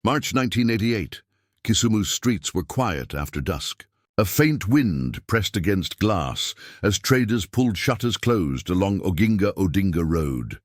March 1988. Kisumu's streets were quiet after dusk. A faint wind pressed against glass as traders pulled shutters closed along Odinga Road.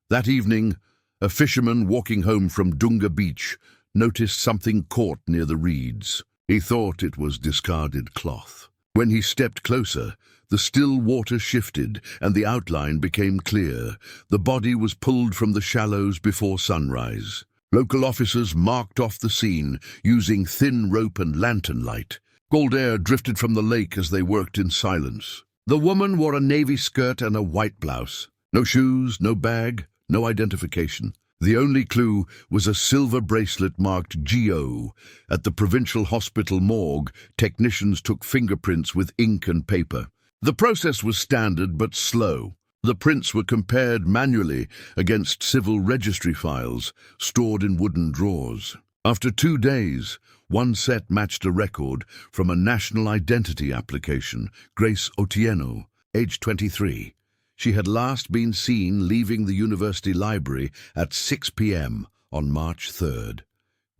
That evening, a fisherman walking home from Dunga Beach noticed something caught near the reeds. He thought it was discarded cloth. When he stepped closer, the still water shifted and the outline became clear. The body was pulled from the shallows before sunrise. Local officers marked off the scene using thin rope and lantern light. Cold air drifted from the lake as they worked in silence. The woman wore a navy skirt and a white blouse. No shoes, no bag, no identification. The only clue was a silver bracelet marked GO. At the provincial hospital morgue, technicians took fingerprints with ink and paper. The process was standard but slow. The prints were compared manually against civil registry files stored in wooden drawers. After 2 days, one set matched a record from a national identity application, Grace Otieno, age 23. She had last been seen leaving the university library at 6 p.m. on March 3rd.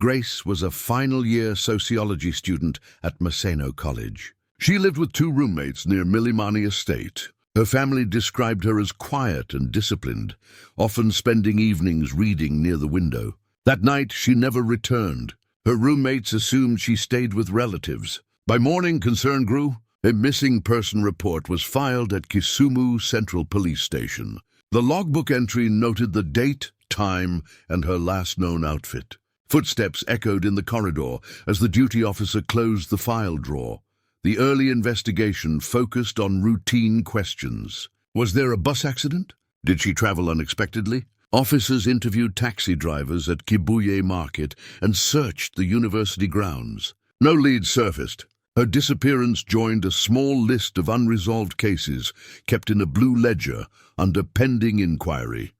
Grace was a final-year sociology student at Maseno College. She lived with 2 roommates near Milimani Estate. Her family described her as quiet and disciplined, often spending evenings reading near the window. That night, she never returned. Her roommates assumed she stayed with relatives. By morning, concern grew. A missing person report was filed at Kisumu Central Police Station. The logbook entry noted the date, time, and her last known outfit. Footsteps echoed in the corridor as the duty officer closed the file drawer. The early investigation focused on routine questions. Was there a bus accident? Did she travel unexpectedly? Officers interviewed taxi drivers at Kibuye Market and searched the university grounds. No leads surfaced. Her disappearance joined a small list of unresolved cases kept in a blue ledger under pending inquiry.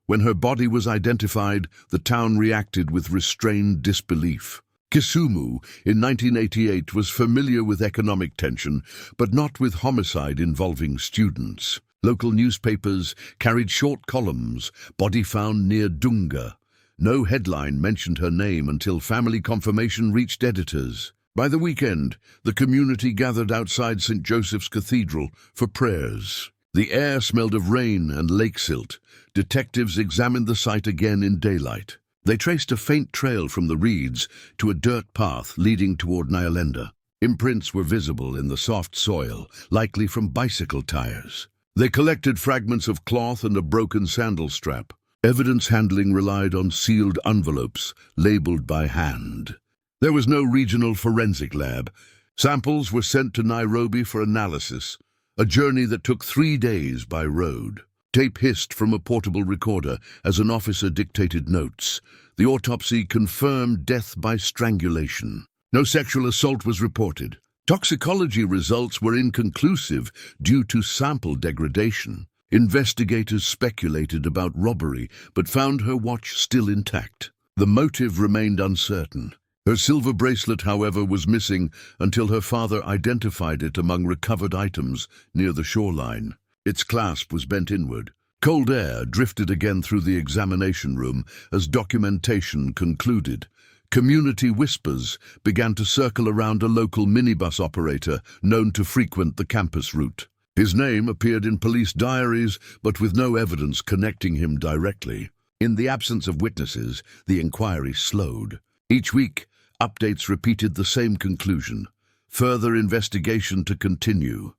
When her body was identified, the town reacted with restrained disbelief. Kisumu, in 1988, was familiar with economic tension, but not with homicide involving students. Local newspapers carried short columns, body found near Dunga. No headline mentioned her name until family confirmation reached editors. By the weekend, the community gathered outside St. Joseph's Cathedral for prayers. The air smelled of rain and lake silt. Detectives examined the site again in daylight. They traced a faint trail from the reeds to a dirt path leading toward Nyalenda. Imprints were visible in the soft soil, likely from bicycle tires. They collected fragments of cloth and a broken sandal strap. Evidence handling relied on sealed envelopes, labeled by hand. There was no regional forensic lab. Samples were sent to Nairobi for analysis, a journey that took 3 days by road. Tape hissed from a portable recorder as an officer dictated notes. The autopsy confirmed death by strangulation. No sexual assault was reported. Toxicology results were inconclusive due to sample degradation. Investigators speculated about robbery, but found her watch still intact. The motive remained uncertain. Her silver bracelet, however, was missing until her father identified it among recovered items near the shoreline. Its clasp was bent inward. Cold air drifted again through the examination room as documentation concluded. Community whispers began to circle around a local minibus operator known to frequent the campus route. His name appeared in police diaries, but with no evidence connecting him directly. In the absence of witnesses, the inquiry slowed. Each week, updates repeated the same conclusion: further investigation to continue.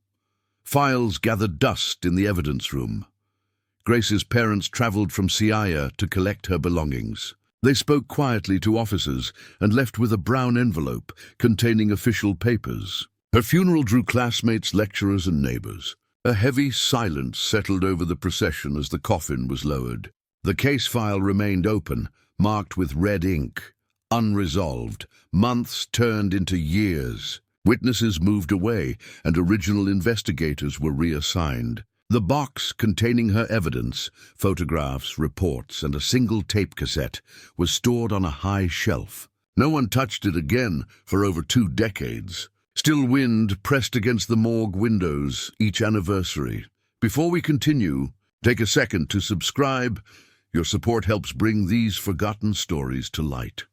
Files gathered dust in the evidence room. Grace's parents traveled from Siaya to collect her belongings. They spoke quietly to officers and left with a brown envelope containing official papers. Her funeral drew classmates, lecturers, and neighbors. A heavy silence settled over the procession as the coffin was lowered. The case file remained open, marked with red ink. Unresolved, months turned into years. Witnesses moved away, and original investigators were reassigned. The box containing her evidence, photographs, reports, and a single tape cassette, was stored on a high shelf. No one touched it again for over 2 decades. Still wind pressed against the morgue windows each anniversary. Before we continue, take a second to subscribe. Your support helps bring these forgotten stories to light.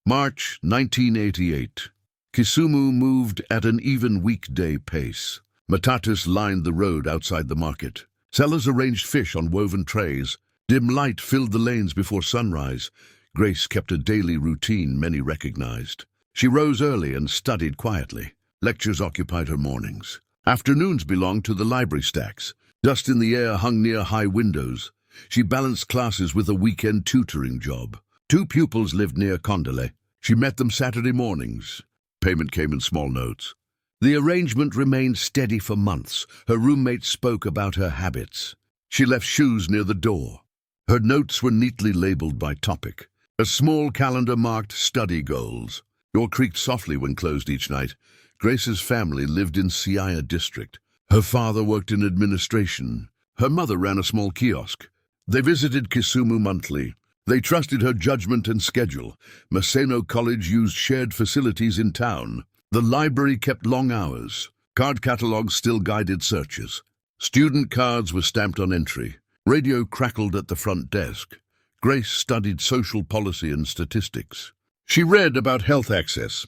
March 1988. Kisumu moved at an even weekday pace. Matatus lined the road outside the market. Sellers arranged fish on woven trays. Dim light filled the lanes before sunrise. Grace kept a daily routine many recognized. She rose early and studied quietly. Lectures occupied her mornings. Afternoons belonged to the library stacks. Dust in the air hung near high windows. She balanced classes with a weekend tutoring job. 2 pupils lived near Condele. She met them Saturday mornings. Payment came in small notes. The arrangement remained steady for months. Her roommates spoke about her habits. She left shoes near the door. Her notes were neatly labeled by topic. A small calendar marked study goals. Door creaked softly when closed each night. Grace's family lived in Siaya district. Her father worked in administration. Her mother ran a small kiosk. They visited Kisumu monthly. They trusted her judgment and schedule. Maseno College used shared facilities in town. The library kept long hours. Card catalogs still guided searches. Student cards were stamped on entry. Radio crackled at the front desk. Grace studied social policy and statistics. She read about health access.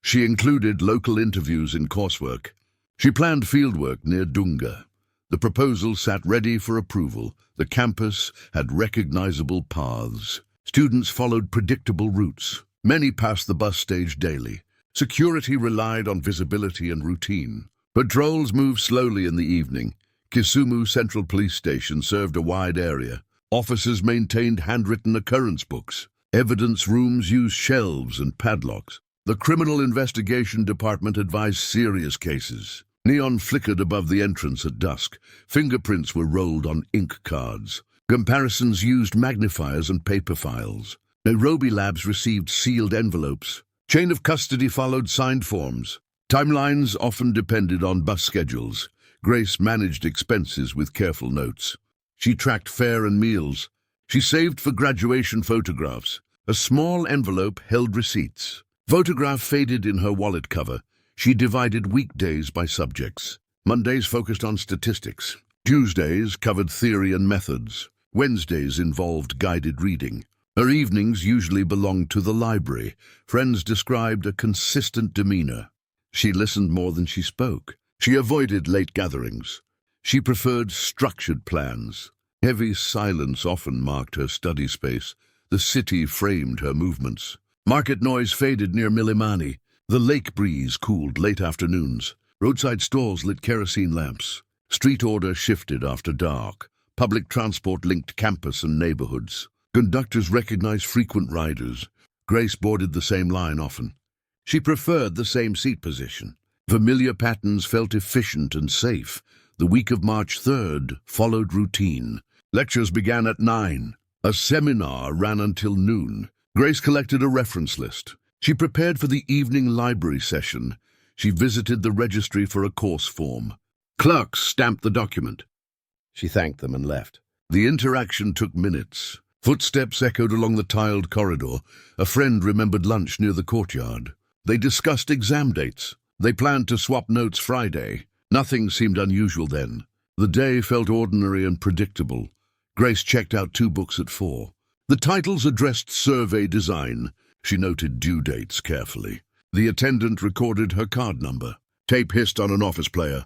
She included local interviews in coursework. She planned fieldwork near Dunga. The proposal sat ready for approval. The campus had recognizable paths. Students followed predictable routes. Many passed the bus stage daily. Security relied on visibility and routine. Patrols moved slowly in the evening. Kisumu Central Police Station served a wide area. Officers maintained handwritten occurrence books. Evidence rooms used shelves and padlocks. The Criminal Investigation Department advised serious cases. Neon flickered above the entrance at dusk. Fingerprints were rolled on ink cards. Comparisons used magnifiers and paper files. Nairobi labs received sealed envelopes. Chain of custody followed signed forms. Timelines often depended on bus schedules. Grace managed expenses with careful notes. She tracked fare and meals. She saved for graduation photographs. A small envelope held receipts. Photograph faded in her wallet cover. She divided weekdays by subjects. Mondays focused on statistics. Tuesdays covered theory and methods. Wednesdays involved guided reading. Her evenings usually belonged to the library. Friends described a consistent demeanor. She listened more than she spoke. She avoided late gatherings. She preferred structured plans. Heavy silence often marked her study space. The city framed her movements. Market noise faded near Milimani. The lake breeze cooled late afternoons. Roadside stalls lit kerosene lamps. Street order shifted after dark. Public transport linked campus and neighborhoods. Conductors recognized frequent riders. Grace boarded the same line often. She preferred the same seat position. Familiar patterns felt efficient and safe. The week of March 3rd followed routine. Lectures began at 9. A seminar ran until noon. Grace collected a reference list. She prepared for the evening library session. She visited the registry for a course form. Clerks stamped the document. She thanked them and left. The interaction took minutes. Footsteps echoed along the tiled corridor. A friend remembered lunch near the courtyard. They discussed exam dates. They planned to swap notes Friday. Nothing seemed unusual then. The day felt ordinary and predictable. Grace checked out 2 books at 4. The titles addressed survey design. She noted due dates carefully. The attendant recorded her card number. Tape hissed on an office player.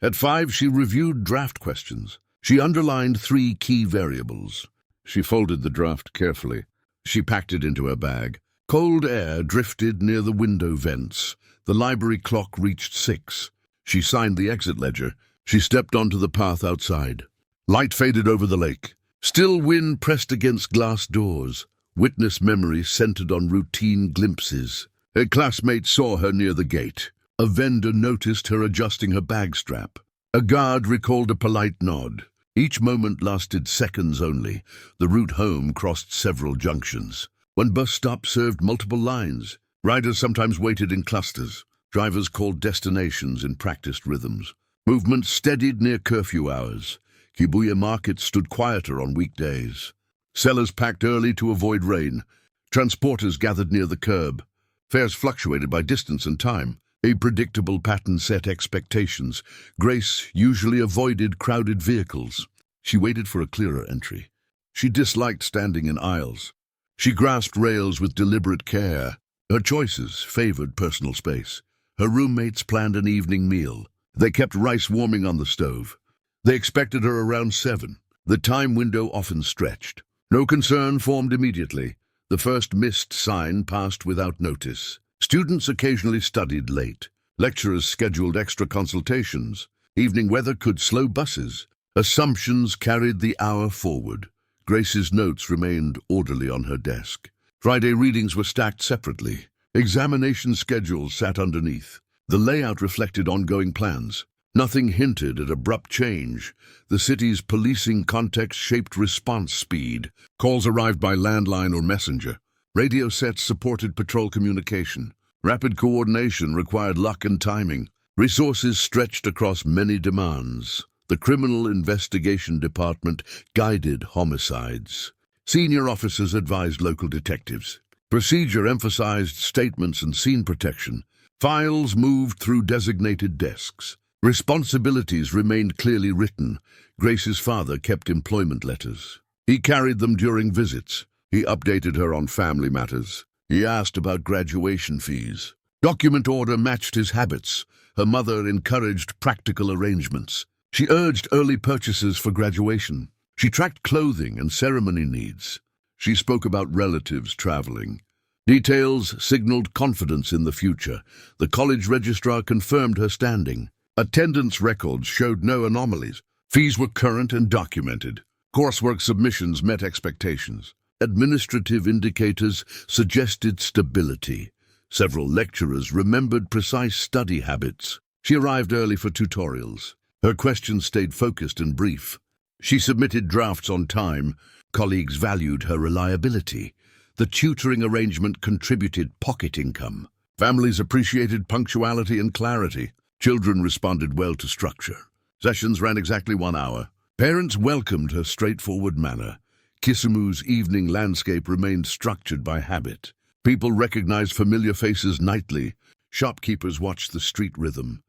At 5, she reviewed draft questions. She underlined 3 key variables. She folded the draft carefully. She packed it into her bag. Cold air drifted near the window vents. The library clock reached 6. She signed the exit ledger. She stepped onto the path outside. Light faded over the lake. Still wind pressed against glass doors. Witness memory centered on routine glimpses. Her classmate saw her near the gate. A vendor noticed her adjusting her bag strap. A guard recalled a polite nod. Each moment lasted seconds only. The route home crossed several junctions. One bus stop served multiple lines. Riders sometimes waited in clusters. Drivers called destinations in practiced rhythms. Movement steadied near curfew hours. Kibuye Market stood quieter on weekdays. Sellers packed early to avoid rain. Transporters gathered near the curb. Fares fluctuated by distance and time. A predictable pattern set expectations. Grace usually avoided crowded vehicles. She waited for a clearer entry. She disliked standing in aisles. She grasped rails with deliberate care. Her choices favored personal space. Her roommates planned an evening meal. They kept rice warming on the stove. They expected her around 7. The time window often stretched. No concern formed immediately. The first missed sign passed without notice. Students occasionally studied late. Lecturers scheduled extra consultations. Evening weather could slow buses. Assumptions carried the hour forward. Grace's notes remained orderly on her desk. Friday readings were stacked separately. Examination schedules sat underneath. The layout reflected ongoing plans. Nothing hinted at abrupt change. The city's policing context shaped response speed. Calls arrived by landline or messenger. Radio sets supported patrol communication. Rapid coordination required luck and timing. Resources stretched across many demands. The Criminal Investigation Department guided homicides. Senior officers advised local detectives. Procedure emphasized statements and scene protection. Files moved through designated desks. Responsibilities remained clearly written. Grace's father kept employment letters. He carried them during visits. He updated her on family matters. He asked about graduation fees. Document order matched his habits. Her mother encouraged practical arrangements. She urged early purchases for graduation. She tracked clothing and ceremony needs. She spoke about relatives traveling. Details signaled confidence in the future. The college registrar confirmed her standing. Attendance records showed no anomalies. Fees were current and documented. Coursework submissions met expectations. Administrative indicators suggested stability. Several lecturers remembered precise study habits. She arrived early for tutorials. Her questions stayed focused and brief. She submitted drafts on time. Colleagues valued her reliability. The tutoring arrangement contributed pocket income. Families appreciated punctuality and clarity. Children responded well to structure. Sessions ran exactly 1 hour. Parents welcomed her straightforward manner. Kisumu's evening landscape remained structured by habit. People recognized familiar faces nightly. Shopkeepers watched the street rhythm.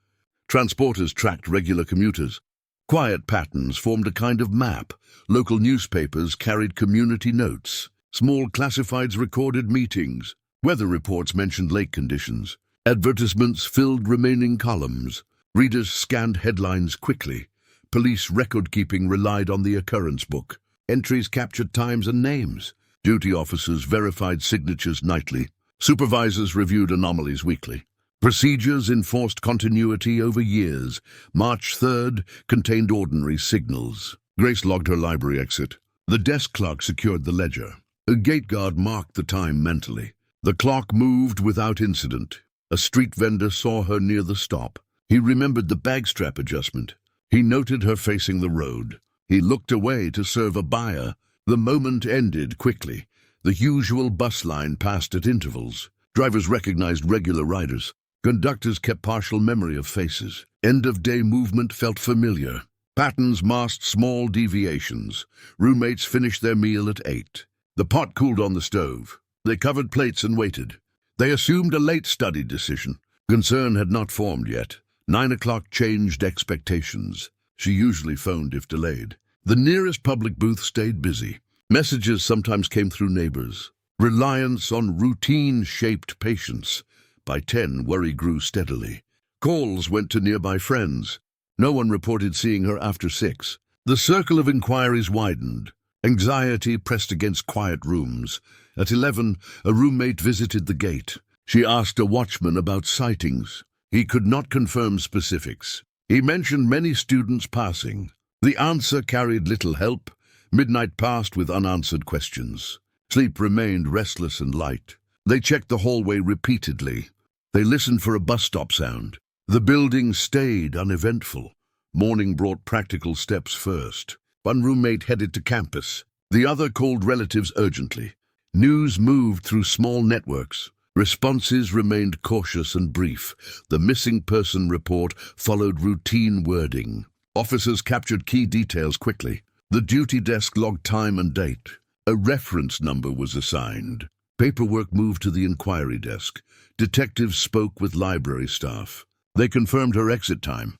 Transporters tracked regular commuters. Quiet patterns formed a kind of map. Local newspapers carried community notes. Small classifieds recorded meetings. Weather reports mentioned lake conditions. Advertisements filled remaining columns. Readers scanned headlines quickly. Police record-keeping relied on the occurrence book. Entries captured times and names. Duty officers verified signatures nightly. Supervisors reviewed anomalies weekly. Procedures enforced continuity over years. March 3rd contained ordinary signals. Grace logged her library exit. The desk clerk secured the ledger. A gate guard marked the time mentally. The clock moved without incident. A street vendor saw her near the stop. He remembered the bag strap adjustment. He noted her facing the road. He looked away to serve a buyer. The moment ended quickly. The usual bus line passed at intervals. Drivers recognized regular riders. Conductors kept partial memory of faces. End-of-day movement felt familiar. Patterns masked small deviations. Roommates finished their meal at 8. The pot cooled on the stove. They covered plates and waited. They assumed a late study decision. Concern had not formed yet. 9 o'clock changed expectations. She usually phoned if delayed. The nearest public booth stayed busy. Messages sometimes came through neighbors. Reliance on routine shaped patience. By 10, worry grew steadily. Calls went to nearby friends. No one reported seeing her after 6. The circle of inquiries widened. Anxiety pressed against quiet rooms. At 11, a roommate visited the gate. She asked a watchman about sightings. He could not confirm specifics. He mentioned many students passing. The answer carried little help. Midnight passed with unanswered questions. Sleep remained restless and light. They checked the hallway repeatedly. They listened for a bus stop sound. The building stayed uneventful. Morning brought practical steps first. One roommate headed to campus. The other called relatives urgently. News moved through small networks. Responses remained cautious and brief. The missing person report followed routine wording. Officers captured key details quickly. The duty desk logged time and date. A reference number was assigned. Paperwork moved to the inquiry desk. Detectives spoke with library staff. They confirmed her exit time.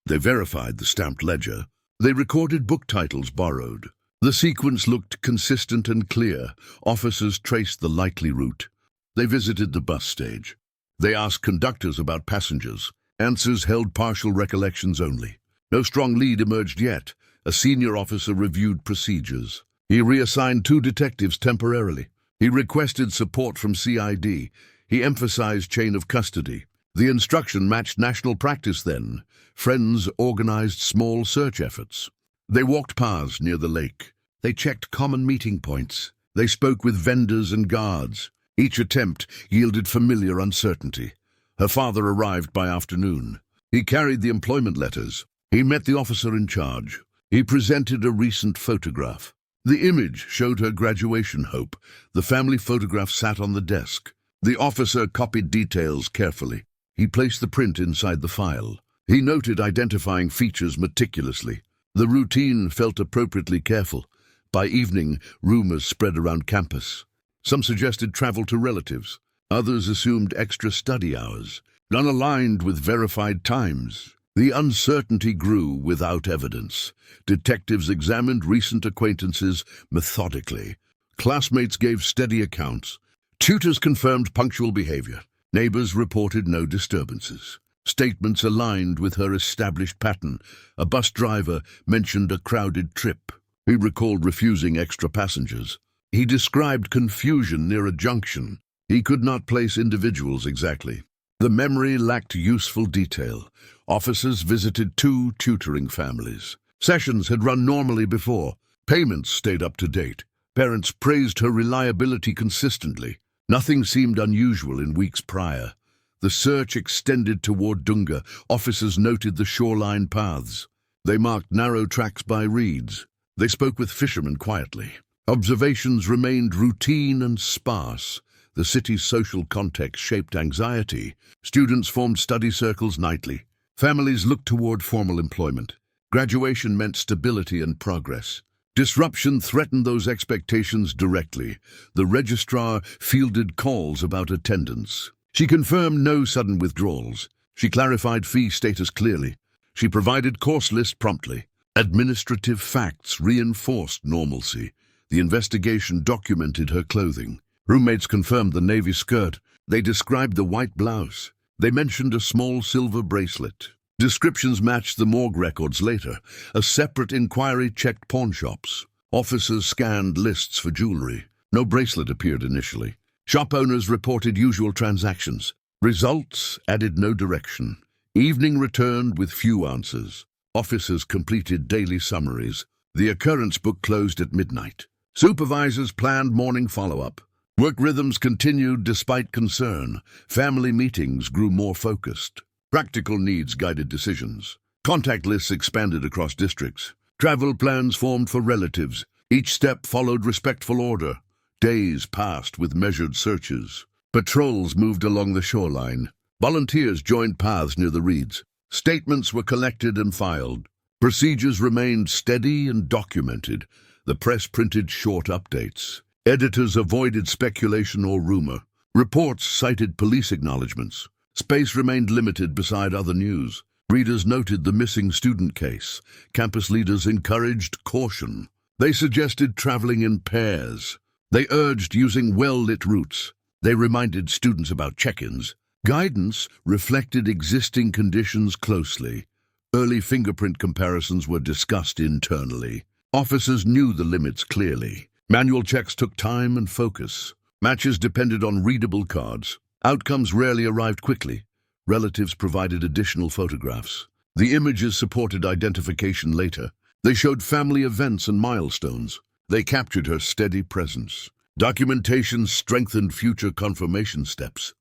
They verified the stamped ledger. They recorded book titles borrowed. The sequence looked consistent and clear. Officers traced the likely route. They visited the bus stage. They asked conductors about passengers. Answers held partial recollections only. No strong lead emerged yet. A senior officer reviewed procedures. He reassigned 2 detectives temporarily. He requested support from CID. He emphasized chain of custody. The instruction matched national practice then. Friends organized small search efforts. They walked paths near the lake. They checked common meeting points. They spoke with vendors and guards. Each attempt yielded familiar uncertainty. Her father arrived by afternoon. He carried the employment letters. He met the officer in charge. He presented a recent photograph. The image showed her graduation hope. The family photograph sat on the desk. The officer copied details carefully. He placed the print inside the file. He noted identifying features meticulously. The routine felt appropriately careful. By evening, rumors spread around campus. Some suggested travel to relatives. Others assumed extra study hours. None aligned with verified times. The uncertainty grew without evidence. Detectives examined recent acquaintances methodically. Classmates gave steady accounts. Tutors confirmed punctual behavior. Neighbors reported no disturbances. Statements aligned with her established pattern. A bus driver mentioned a crowded trip. He recalled refusing extra passengers. He described confusion near a junction. He could not place individuals exactly. The memory lacked useful detail. Officers visited 2 tutoring families. Sessions had run normally before. Payments stayed up to date. Parents praised her reliability consistently. Nothing seemed unusual in weeks prior. The search extended toward Dunga. Officers noted the shoreline paths. They marked narrow tracks by reeds. They spoke with fishermen quietly. Observations remained routine and sparse. The city's social context shaped anxiety. Students formed study circles nightly. Families looked toward formal employment. Graduation meant stability and progress. Disruption threatened those expectations directly. The registrar fielded calls about attendance. She confirmed no sudden withdrawals. She clarified fee status clearly. She provided course lists promptly. Administrative facts reinforced normalcy. The investigation documented her clothing. Roommates confirmed the navy skirt. They described the white blouse. They mentioned a small silver bracelet. Descriptions matched the morgue records later. A separate inquiry checked pawnshops. Officers scanned lists for jewelry. No bracelet appeared initially. Shop owners reported usual transactions. Results added no direction. Evening returned with few answers. Officers completed daily summaries. The occurrence book closed at midnight. Supervisors planned morning follow-up. Work rhythms continued despite concern. Family meetings grew more focused. Practical needs guided decisions. Contact lists expanded across districts. Travel plans formed for relatives. Each step followed respectful order. Days passed with measured searches. Patrols moved along the shoreline. Volunteers joined paths near the reeds. Statements were collected and filed. Procedures remained steady and documented. The press printed short updates. Editors avoided speculation or rumor. Reports cited police acknowledgments. Space remained limited beside other news. Readers noted the missing student case. Campus leaders encouraged caution. They suggested traveling in pairs. They urged using well-lit routes. They reminded students about check-ins. Guidance reflected existing conditions closely. Early fingerprint comparisons were discussed internally. Officers knew the limits clearly. Manual checks took time and focus. Matches depended on readable cards. Outcomes rarely arrived quickly. Relatives provided additional photographs. The images supported identification later. They showed family events and milestones. They captured her steady presence. Documentation strengthened future confirmation steps.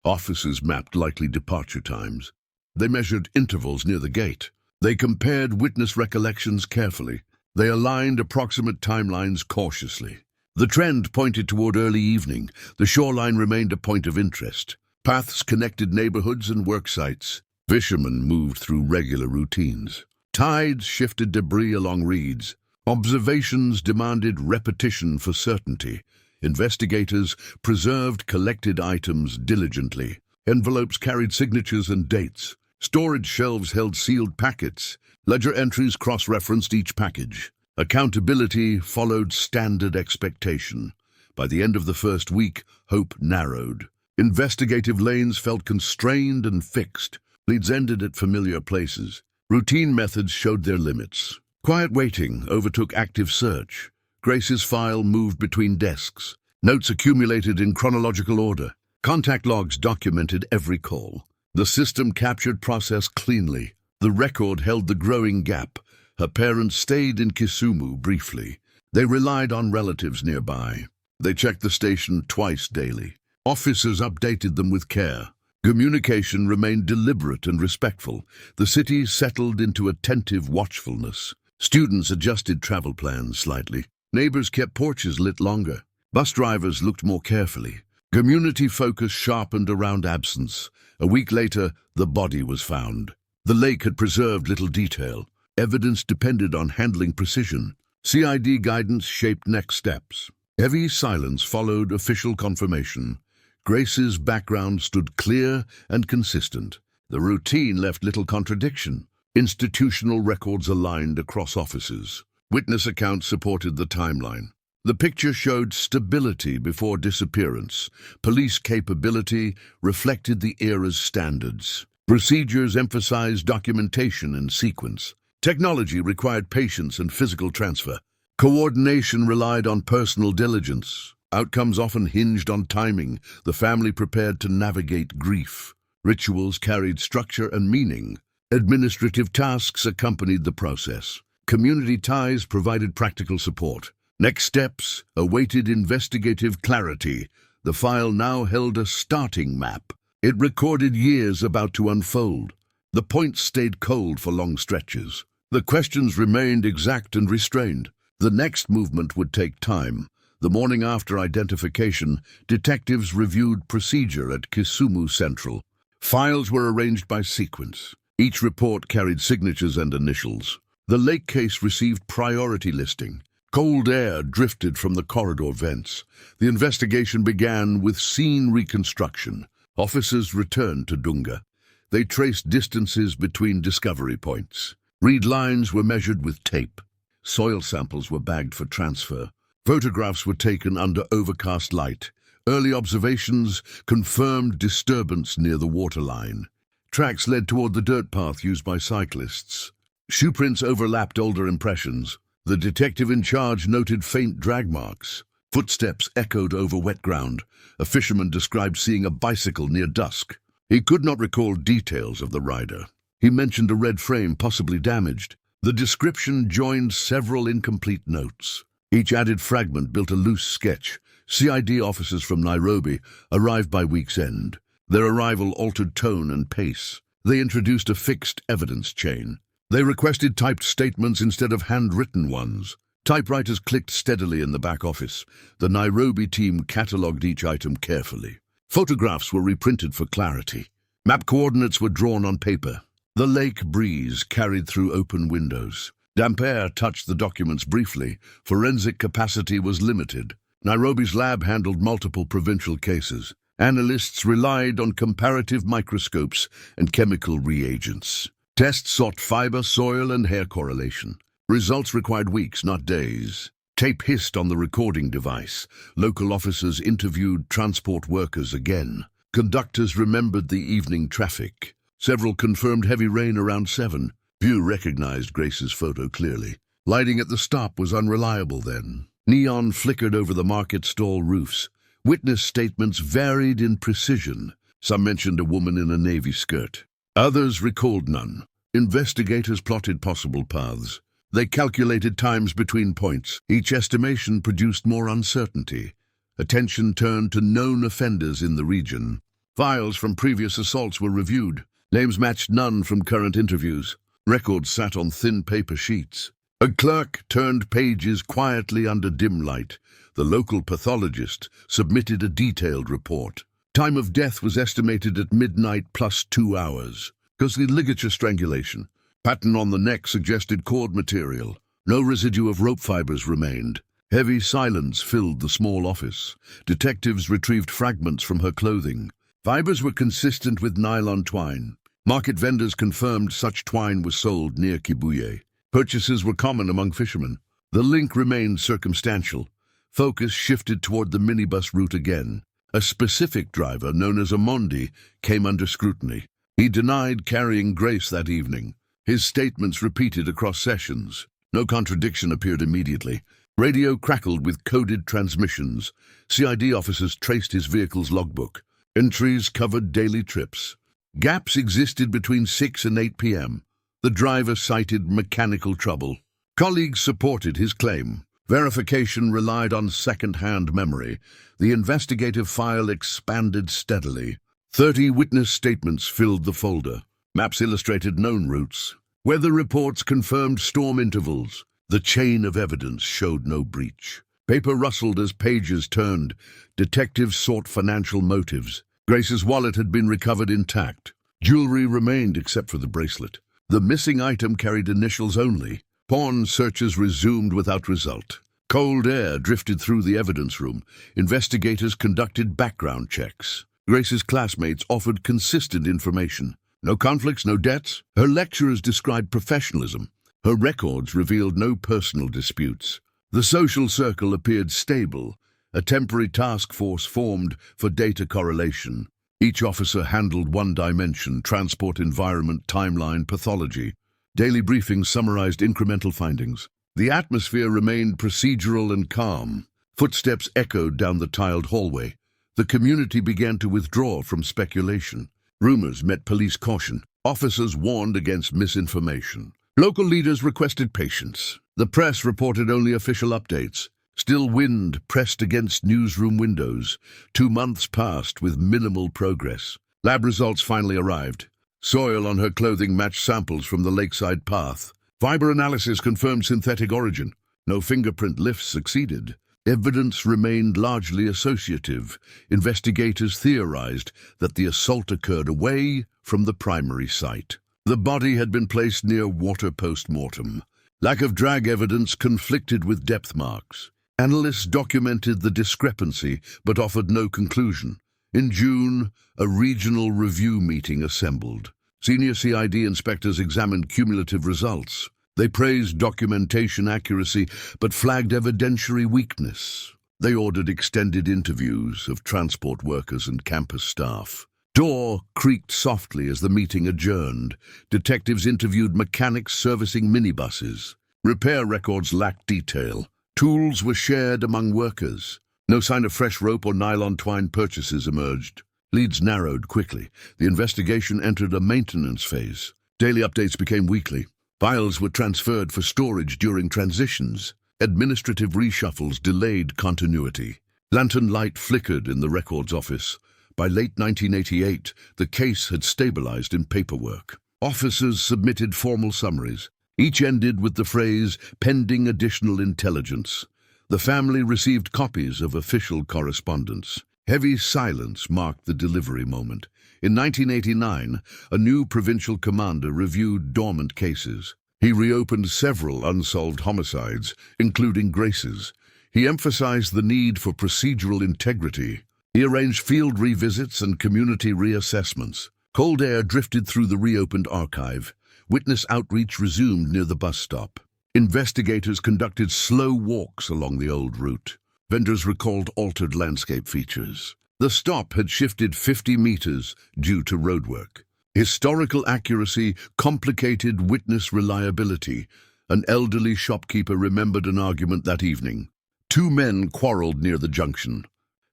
Officers mapped likely departure times. They measured intervals near the gate. They compared witness recollections carefully. They aligned approximate timelines cautiously. The trend pointed toward early evening. The shoreline remained a point of interest. Paths connected neighborhoods and work sites. Fishermen moved through regular routines. Tides shifted debris along reeds. Observations demanded repetition for certainty. Investigators preserved collected items diligently. Envelopes carried signatures and dates. Storage shelves held sealed packets. Ledger entries cross-referenced each package. Accountability followed standard expectation. By the end of the first week, hope narrowed. Investigative lanes felt constrained and fixed. Leads ended at familiar places. Routine methods showed their limits. Quiet waiting overtook active search. Grace's file moved between desks. Notes accumulated in chronological order. Contact logs documented every call. The system captured process cleanly. The record held the growing gap. Her parents stayed in Kisumu briefly. They relied on relatives nearby. They checked the station twice daily. Officers updated them with care. Communication remained deliberate and respectful. The city settled into attentive watchfulness. Students adjusted travel plans slightly. Neighbors kept porches lit longer. Bus drivers looked more carefully. Community focus sharpened around absence. A week later, the body was found. The lake had preserved little detail. Evidence depended on handling precision. CID guidance shaped next steps. Heavy silence followed official confirmation. Grace's background stood clear and consistent. The routine left little contradiction. Institutional records aligned across offices. Witness accounts supported the timeline. The picture showed stability before disappearance. Police capability reflected the era's standards. Procedures emphasized documentation and sequence. Technology required patience and physical transfer. Coordination relied on personal diligence. Outcomes often hinged on timing. The family prepared to navigate grief. Rituals carried structure and meaning. Administrative tasks accompanied the process. Community ties provided practical support. Next steps awaited investigative clarity. The file now held a starting map. It recorded years about to unfold. The points stayed cold for long stretches. The questions remained exact and restrained. The next movement would take time. The morning after identification, detectives reviewed procedure at Kisumu Central. Files were arranged by sequence. Each report carried signatures and initials. The lake case received priority listing. Cold air drifted from the corridor vents. The investigation began with scene reconstruction. Officers returned to Dunga. They traced distances between discovery points. Reed lines were measured with tape. Soil samples were bagged for transfer. Photographs were taken under overcast light. Early observations confirmed disturbance near the waterline. Tracks led toward the dirt path used by cyclists. Shoe prints overlapped older impressions. The detective in charge noted faint drag marks. Footsteps echoed over wet ground. A fisherman described seeing a bicycle near dusk. He could not recall details of the rider. He mentioned a red frame possibly damaged. The description joined several incomplete notes. Each added fragment built a loose sketch. CID officers from Nairobi arrived by week's end. Their arrival altered tone and pace. They introduced a fixed evidence chain. They requested typed statements instead of handwritten ones. Typewriters clicked steadily in the back office. The Nairobi team catalogued each item carefully. Photographs were reprinted for clarity. Map coordinates were drawn on paper. The lake breeze carried through open windows. Damp air touched the documents briefly. Forensic capacity was limited. Nairobi's lab handled multiple provincial cases. Analysts relied on comparative microscopes and chemical reagents. Tests sought fiber, soil, and hair correlation. Results required weeks, not days. Tape hissed on the recording device. Local officers interviewed transport workers again. Conductors remembered the evening traffic. Several confirmed heavy rain around 7. Few recognized Grace's photo clearly. Lighting at the stop was unreliable then. Neon flickered over the market stall roofs. Witness statements varied in precision. Some mentioned a woman in a navy skirt. Others recalled none. Investigators plotted possible paths. They calculated times between points. Each estimation produced more uncertainty. Attention turned to known offenders in the region. Files from previous assaults were reviewed. Names matched none from current interviews. Records sat on thin paper sheets. A clerk turned pages quietly under dim light. The local pathologist submitted a detailed report. Time of death was estimated at midnight plus 2 hours. Ghostly ligature strangulation. Pattern on the neck suggested cord material. No residue of rope fibers remained. Heavy silence filled the small office. Detectives retrieved fragments from her clothing. Fibers were consistent with nylon twine. Market vendors confirmed such twine was sold near Kibuye. Purchases were common among fishermen. The link remained circumstantial. Focus shifted toward the minibus route again. A specific driver, known as Amondi, came under scrutiny. He denied carrying Grace that evening. His statements repeated across sessions. No contradiction appeared immediately. Radio crackled with coded transmissions. CID officers traced his vehicle's logbook. Entries covered daily trips. Gaps existed between 6 and 8 p.m. The driver cited mechanical trouble. Colleagues supported his claim. Verification relied on second-hand memory. The investigative file expanded steadily. 30 witness statements filled the folder. Maps illustrated known routes. Weather reports confirmed storm intervals. The chain of evidence showed no breach. Paper rustled as pages turned. Detectives sought financial motives. Grace's wallet had been recovered intact. Jewelry remained except for the bracelet. The missing item carried initials only. Pawn searches resumed without result. Cold air drifted through the evidence room. Investigators conducted background checks. Grace's classmates offered consistent information. No conflicts, no debts. Her lecturers described professionalism. Her records revealed no personal disputes. The social circle appeared stable. A temporary task force formed for data correlation. Each officer handled one dimension: transport, environment, timeline, pathology. Daily briefings summarized incremental findings. The atmosphere remained procedural and calm. Footsteps echoed down the tiled hallway. The community began to withdraw from speculation. Rumors met police caution. Officers warned against misinformation. Local leaders requested patience. The press reported only official updates. Still wind pressed against newsroom windows. 2 months passed with minimal progress. Lab results finally arrived. Soil on her clothing matched samples from the lakeside path. Fiber analysis confirmed synthetic origin. No fingerprint lifts succeeded. Evidence remained largely associative. Investigators theorized that the assault occurred away from the primary site. The body had been placed near water post-mortem. Lack of drag evidence conflicted with depth marks. Analysts documented the discrepancy but offered no conclusion. In June, a regional review meeting assembled. Senior CID inspectors examined cumulative results. They praised documentation accuracy but flagged evidentiary weakness. They ordered extended interviews of transport workers and campus staff. Door creaked softly as the meeting adjourned. Detectives interviewed mechanics servicing minibuses. Repair records lacked detail. Tools were shared among workers. No sign of fresh rope or nylon twine purchases emerged. Leads narrowed quickly. The investigation entered a maintenance phase. Daily updates became weekly. Files were transferred for storage during transitions. Administrative reshuffles delayed continuity. Lantern light flickered in the records office. By late 1988, the case had stabilized in paperwork. Officers submitted formal summaries. Each ended with the phrase, "pending additional intelligence." The family received copies of official correspondence. Heavy silence marked the delivery moment. In 1989, a new provincial commander reviewed dormant cases. He reopened several unsolved homicides, including Grace's. He emphasized the need for procedural integrity. He arranged field revisits and community reassessments. Cold air drifted through the reopened archive. Witness outreach resumed near the bus stop. Investigators conducted slow walks along the old route. Vendors recalled altered landscape features. The stop had shifted 50 meters due to roadwork. Historical accuracy complicated witness reliability. An elderly shopkeeper remembered an argument that evening. 2 men quarreled near the junction.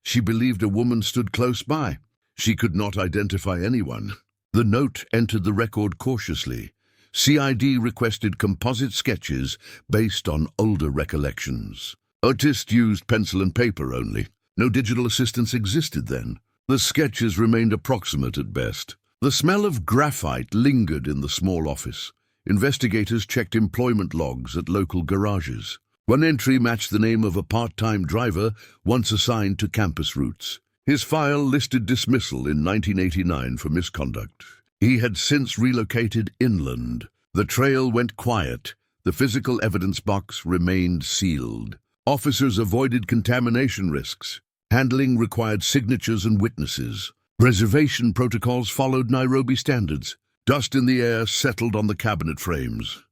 She believed a woman stood close by. She could not identify anyone. The note entered the record cautiously. CID requested composite sketches based on older recollections. Artists used pencil and paper only. No digital assistance existed then. The sketches remained approximate at best. The smell of graphite lingered in the small office. Investigators checked employment logs at local garages. One entry matched the name of a part-time driver once assigned to campus routes. His file listed dismissal in 1989 for misconduct. He had since relocated inland. The trail went quiet. The physical evidence box remained sealed. Officers avoided contamination risks. Handling required signatures and witnesses. Reservation protocols followed Nairobi standards. Dust in the air settled on the cabinet frames.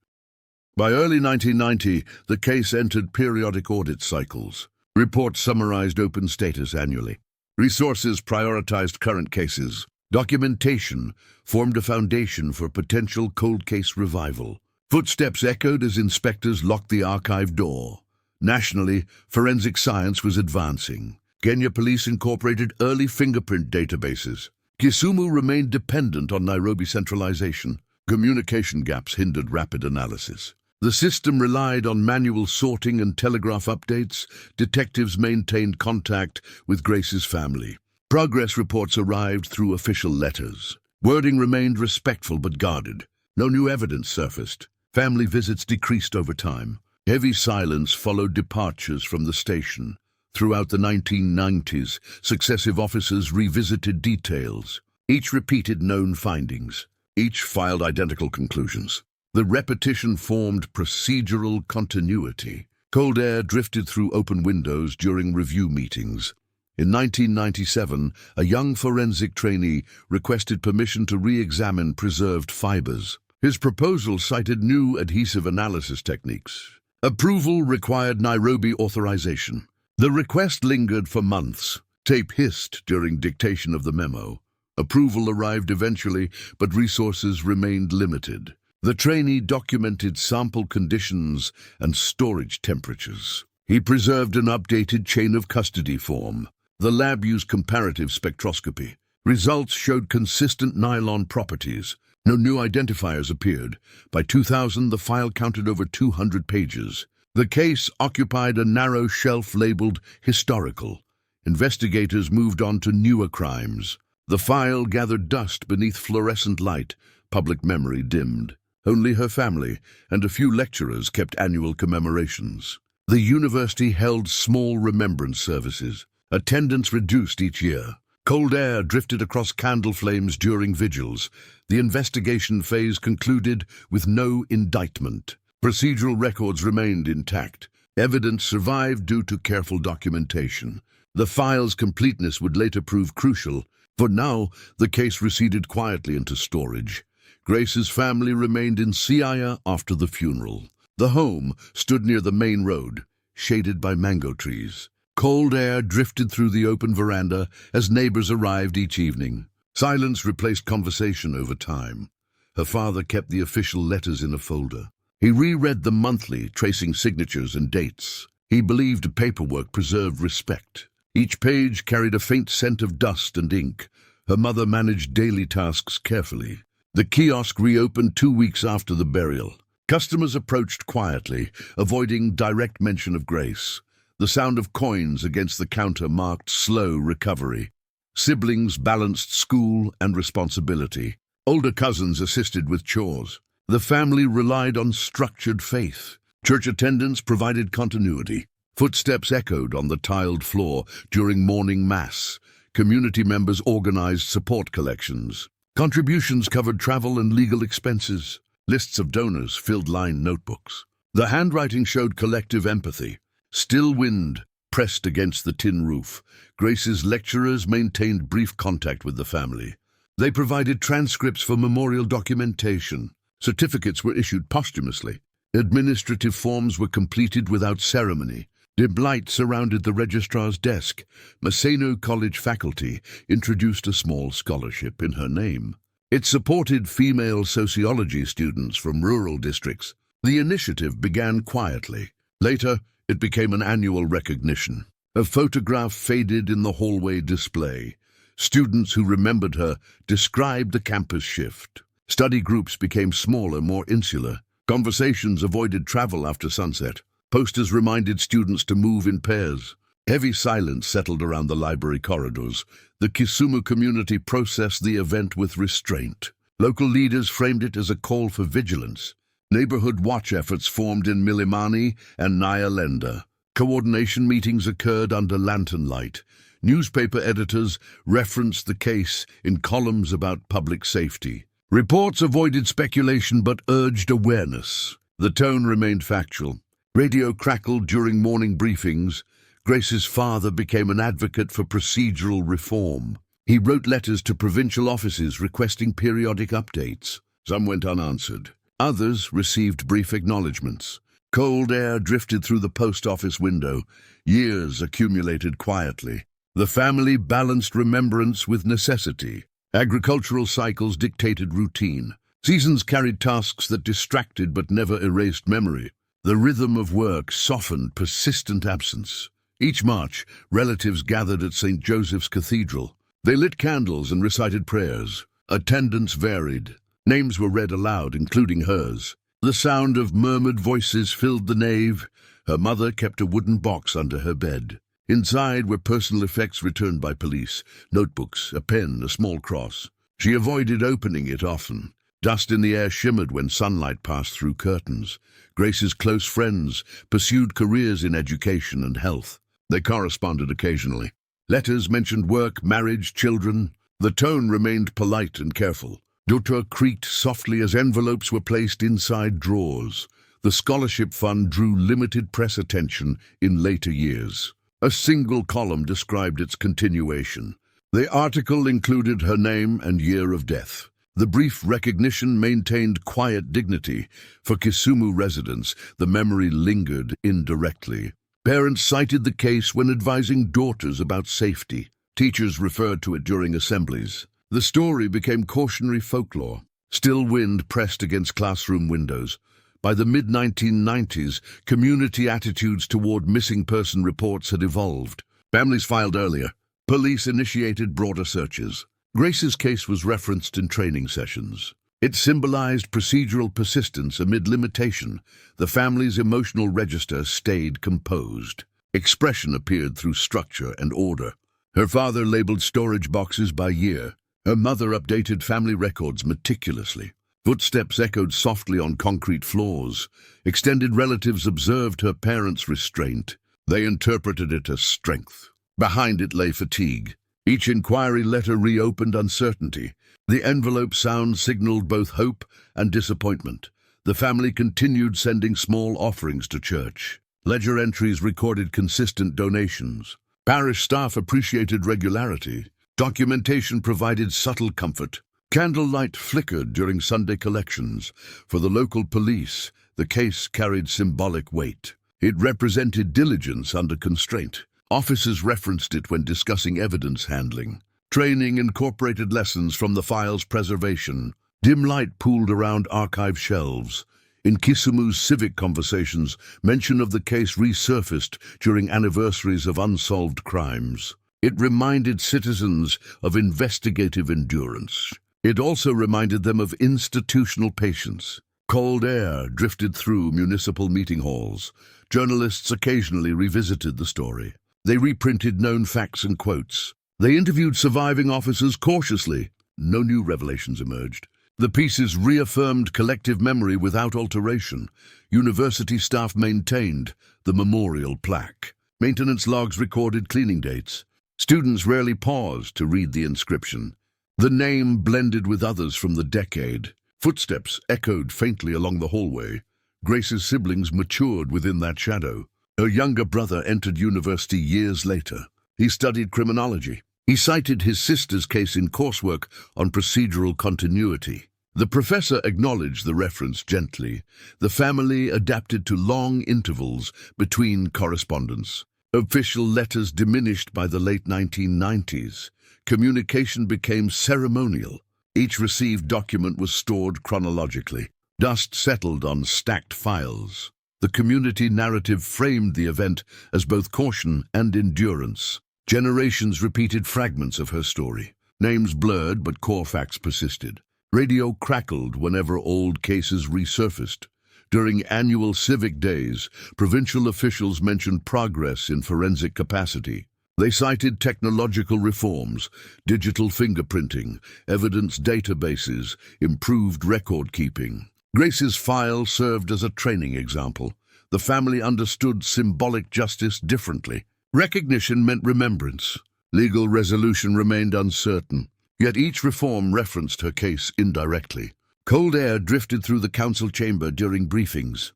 By early 1990, the case entered periodic audit cycles. Reports summarized open status annually. Resources prioritized current cases. Documentation formed a foundation for potential cold case revival. Footsteps echoed as inspectors locked the archive door. Nationally, forensic science was advancing. Kenya Police incorporated early fingerprint databases. Kisumu remained dependent on Nairobi centralization. Communication gaps hindered rapid analysis. The system relied on manual sorting and telegraph updates. Detectives maintained contact with Grace's family. Progress reports arrived through official letters. Wording remained respectful but guarded. No new evidence surfaced. Family visits decreased over time. Heavy silence followed departures from the station. Throughout the 1990s, successive officers revisited details. Each repeated known findings. Each filed identical conclusions. The repetition formed procedural continuity. Cold air drifted through open windows during review meetings. In 1997, a young forensic trainee requested permission to re-examine preserved fibers. His proposal cited new adhesive analysis techniques. Approval required Nairobi authorization. The request lingered for months. Tape hissed during dictation of the memo. Approval arrived eventually, but resources remained limited. The trainee documented sample conditions and storage temperatures. He preserved an updated chain of custody form. The lab used comparative spectroscopy. Results showed consistent nylon properties. No new identifiers appeared. By 2000, the file counted over 200 pages. The case occupied a narrow shelf labeled historical. Investigators moved on to newer crimes. The file gathered dust beneath fluorescent light. Public memory dimmed. Only her family and a few lecturers kept annual commemorations. The university held small remembrance services. Attendance reduced each year. Cold air drifted across candle flames during vigils. The investigation phase concluded with no indictment. Procedural records remained intact. Evidence survived due to careful documentation. The file's completeness would later prove crucial. For now, the case receded quietly into storage. Grace's family remained in Siaya after the funeral. The home stood near the main road, shaded by mango trees. Cold air drifted through the open veranda as neighbors arrived each evening. Silence replaced conversation over time. Her father kept the official letters in a folder. He reread them monthly, tracing signatures and dates. He believed paperwork preserved respect. Each page carried a faint scent of dust and ink. Her mother managed daily tasks carefully. The kiosk reopened 2 weeks after the burial. Customers approached quietly, avoiding direct mention of Grace. The sound of coins against the counter marked slow recovery. Siblings balanced school and responsibility. Older cousins assisted with chores. The family relied on structured faith. Church attendance provided continuity. Footsteps echoed on the tiled floor during morning mass. Community members organized support collections. Contributions covered travel and legal expenses. Lists of donors filled lined notebooks. The handwriting showed collective empathy. Still wind pressed against the tin roof. Grace's lecturers maintained brief contact with the family. They provided transcripts for memorial documentation. Certificates were issued posthumously. Administrative forms were completed without ceremony. Dim light surrounded the registrar's desk. Maseno College faculty introduced a small scholarship in her name. It supported female sociology students from rural districts. The initiative began quietly. Later, it became an annual recognition. A photograph faded in the hallway display. Students who remembered her described the campus shift. Study groups became smaller, more insular. Conversations avoided travel after sunset. Posters reminded students to move in pairs. Heavy silence settled around the library corridors. The Kisumu community processed the event with restraint. Local leaders framed it as a call for vigilance. Neighborhood watch efforts formed in Milimani and Nyalenda. Coordination meetings occurred under lantern light. Newspaper editors referenced the case in columns about public safety. Reports avoided speculation but urged awareness. The tone remained factual. Radio crackled during morning briefings. Grace's father became an advocate for procedural reform. He wrote letters to provincial offices requesting periodic updates. Some went unanswered. Others received brief acknowledgments. Cold air drifted through the post office window. Years accumulated quietly. The family balanced remembrance with necessity. Agricultural cycles dictated routine. Seasons carried tasks that distracted but never erased memory. The rhythm of work softened persistent absence. Each March, relatives gathered at St. Joseph's Cathedral. They lit candles and recited prayers. Attendance varied. Names were read aloud, including hers. The sound of murmured voices filled the nave. Her mother kept a wooden box under her bed. Inside were personal effects returned by police, notebooks, a pen, a small cross. She avoided opening it often. Dust in the air shimmered when sunlight passed through curtains. Grace's close friends pursued careers in education and health. They corresponded occasionally. Letters mentioned work, marriage, children. The tone remained polite and careful. Dutra creaked softly as envelopes were placed inside drawers. The scholarship fund drew limited press attention in later years. A single column described its continuation. The article included her name and year of death. The brief recognition maintained quiet dignity. For Kisumu residents, the memory lingered indirectly. Parents cited the case when advising daughters about safety. Teachers referred to it during assemblies. The story became cautionary folklore. Still wind pressed against classroom windows. By the mid-1990s, community attitudes toward missing person reports had evolved. Families filed earlier. Police initiated broader searches. Grace's case was referenced in training sessions. It symbolized procedural persistence amid limitation. The family's emotional register stayed composed. Expression appeared through structure and order. Her father labeled storage boxes by year. Her mother updated family records meticulously. Footsteps echoed softly on concrete floors. Extended relatives observed her parents' restraint. They interpreted it as strength. Behind it lay fatigue. Each inquiry letter reopened uncertainty. The envelope sound signaled both hope and disappointment. The family continued sending small offerings to church. Ledger entries recorded consistent donations. Parish staff appreciated regularity. Documentation provided subtle comfort. Candlelight flickered during Sunday collections. For the local police, the case carried symbolic weight. It represented diligence under constraint. Officers referenced it when discussing evidence handling. Training incorporated lessons from the file's preservation. Dim light pooled around archive shelves. In Kisumu's civic conversations, mention of the case resurfaced during anniversaries of unsolved crimes. It reminded citizens of investigative endurance. It also reminded them of institutional patience. Cold air drifted through municipal meeting halls. Journalists occasionally revisited the story. They reprinted known facts and quotes. They interviewed surviving officers cautiously. No new revelations emerged. The pieces reaffirmed collective memory without alteration. University staff maintained the memorial plaque. Maintenance logs recorded cleaning dates. Students rarely paused to read the inscription. The name blended with others from the decade. Footsteps echoed faintly along the hallway. Grace's siblings matured within that shadow. Her younger brother entered university years later. He studied criminology. He cited his sister's case in coursework on procedural continuity. The professor acknowledged the reference gently. The family adapted to long intervals between correspondence. Official letters diminished by the late 1990s. Communication became ceremonial. Each received document was stored chronologically. Dust settled on stacked files. The community narrative framed the event as both caution and endurance. Generations repeated fragments of her story. Names blurred, but core facts persisted. Radio crackled whenever old cases resurfaced. During annual civic days, provincial officials mentioned progress in forensic capacity. They cited technological reforms, digital fingerprinting, evidence databases, improved record-keeping. Grace's file served as a training example. The family understood symbolic justice differently. Recognition meant remembrance. Legal resolution remained uncertain. Yet each reform referenced her case indirectly. Cold air drifted through the council chamber during briefings.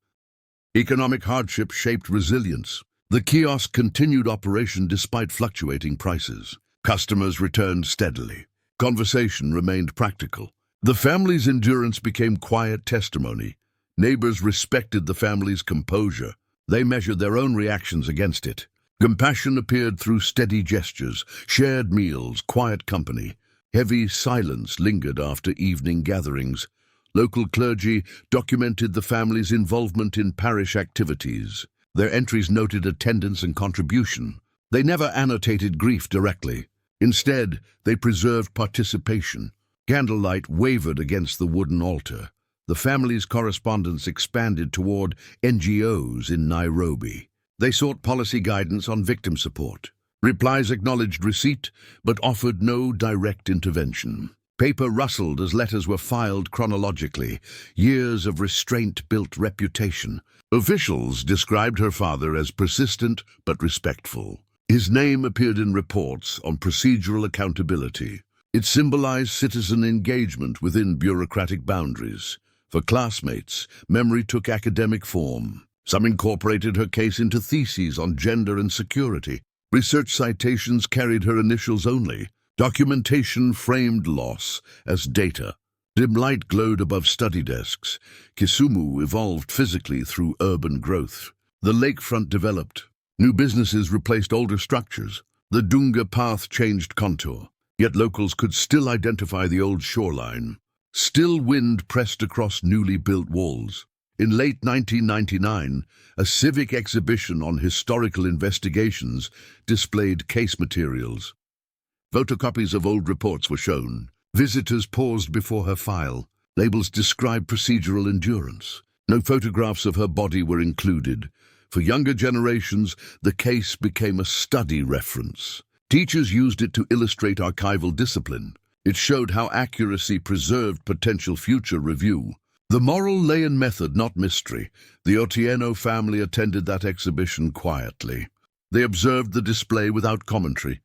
Economic hardship shaped resilience. The kiosk continued operation despite fluctuating prices. Customers returned steadily. Conversation remained practical. The family's endurance became quiet testimony. Neighbors respected the family's composure. They measured their own reactions against it. Compassion appeared through steady gestures, shared meals, quiet company. Heavy silence lingered after evening gatherings. Local clergy documented the family's involvement in parish activities. Their entries noted attendance and contribution. They never annotated grief directly. Instead, they preserved participation. Candlelight wavered against the wooden altar. The family's correspondence expanded toward NGOs in Nairobi. They sought policy guidance on victim support. Replies acknowledged receipt, but offered no direct intervention. Paper rustled as letters were filed chronologically. Years of restraint built reputation. Officials described her father as persistent but respectful. His name appeared in reports on procedural accountability. It symbolized citizen engagement within bureaucratic boundaries. For classmates, memory took academic form. Some incorporated her case into theses on gender and security. Research citations carried her initials only. Documentation framed loss as data. Dim light glowed above study desks. Kisumu evolved physically through urban growth. The lakefront developed. New businesses replaced older structures. The Dunga path changed contour. Yet locals could still identify the old shoreline. Still wind pressed across newly built walls. In late 1999, a civic exhibition on historical investigations displayed case materials. Photocopies of old reports were shown. Visitors paused before her file. Labels described procedural endurance. No photographs of her body were included. For younger generations, the case became a study reference. Teachers used it to illustrate archival discipline. It showed how accuracy preserved potential future review. The moral lay in method, not mystery. The Otieno family attended that exhibition quietly. They observed the display without commentary.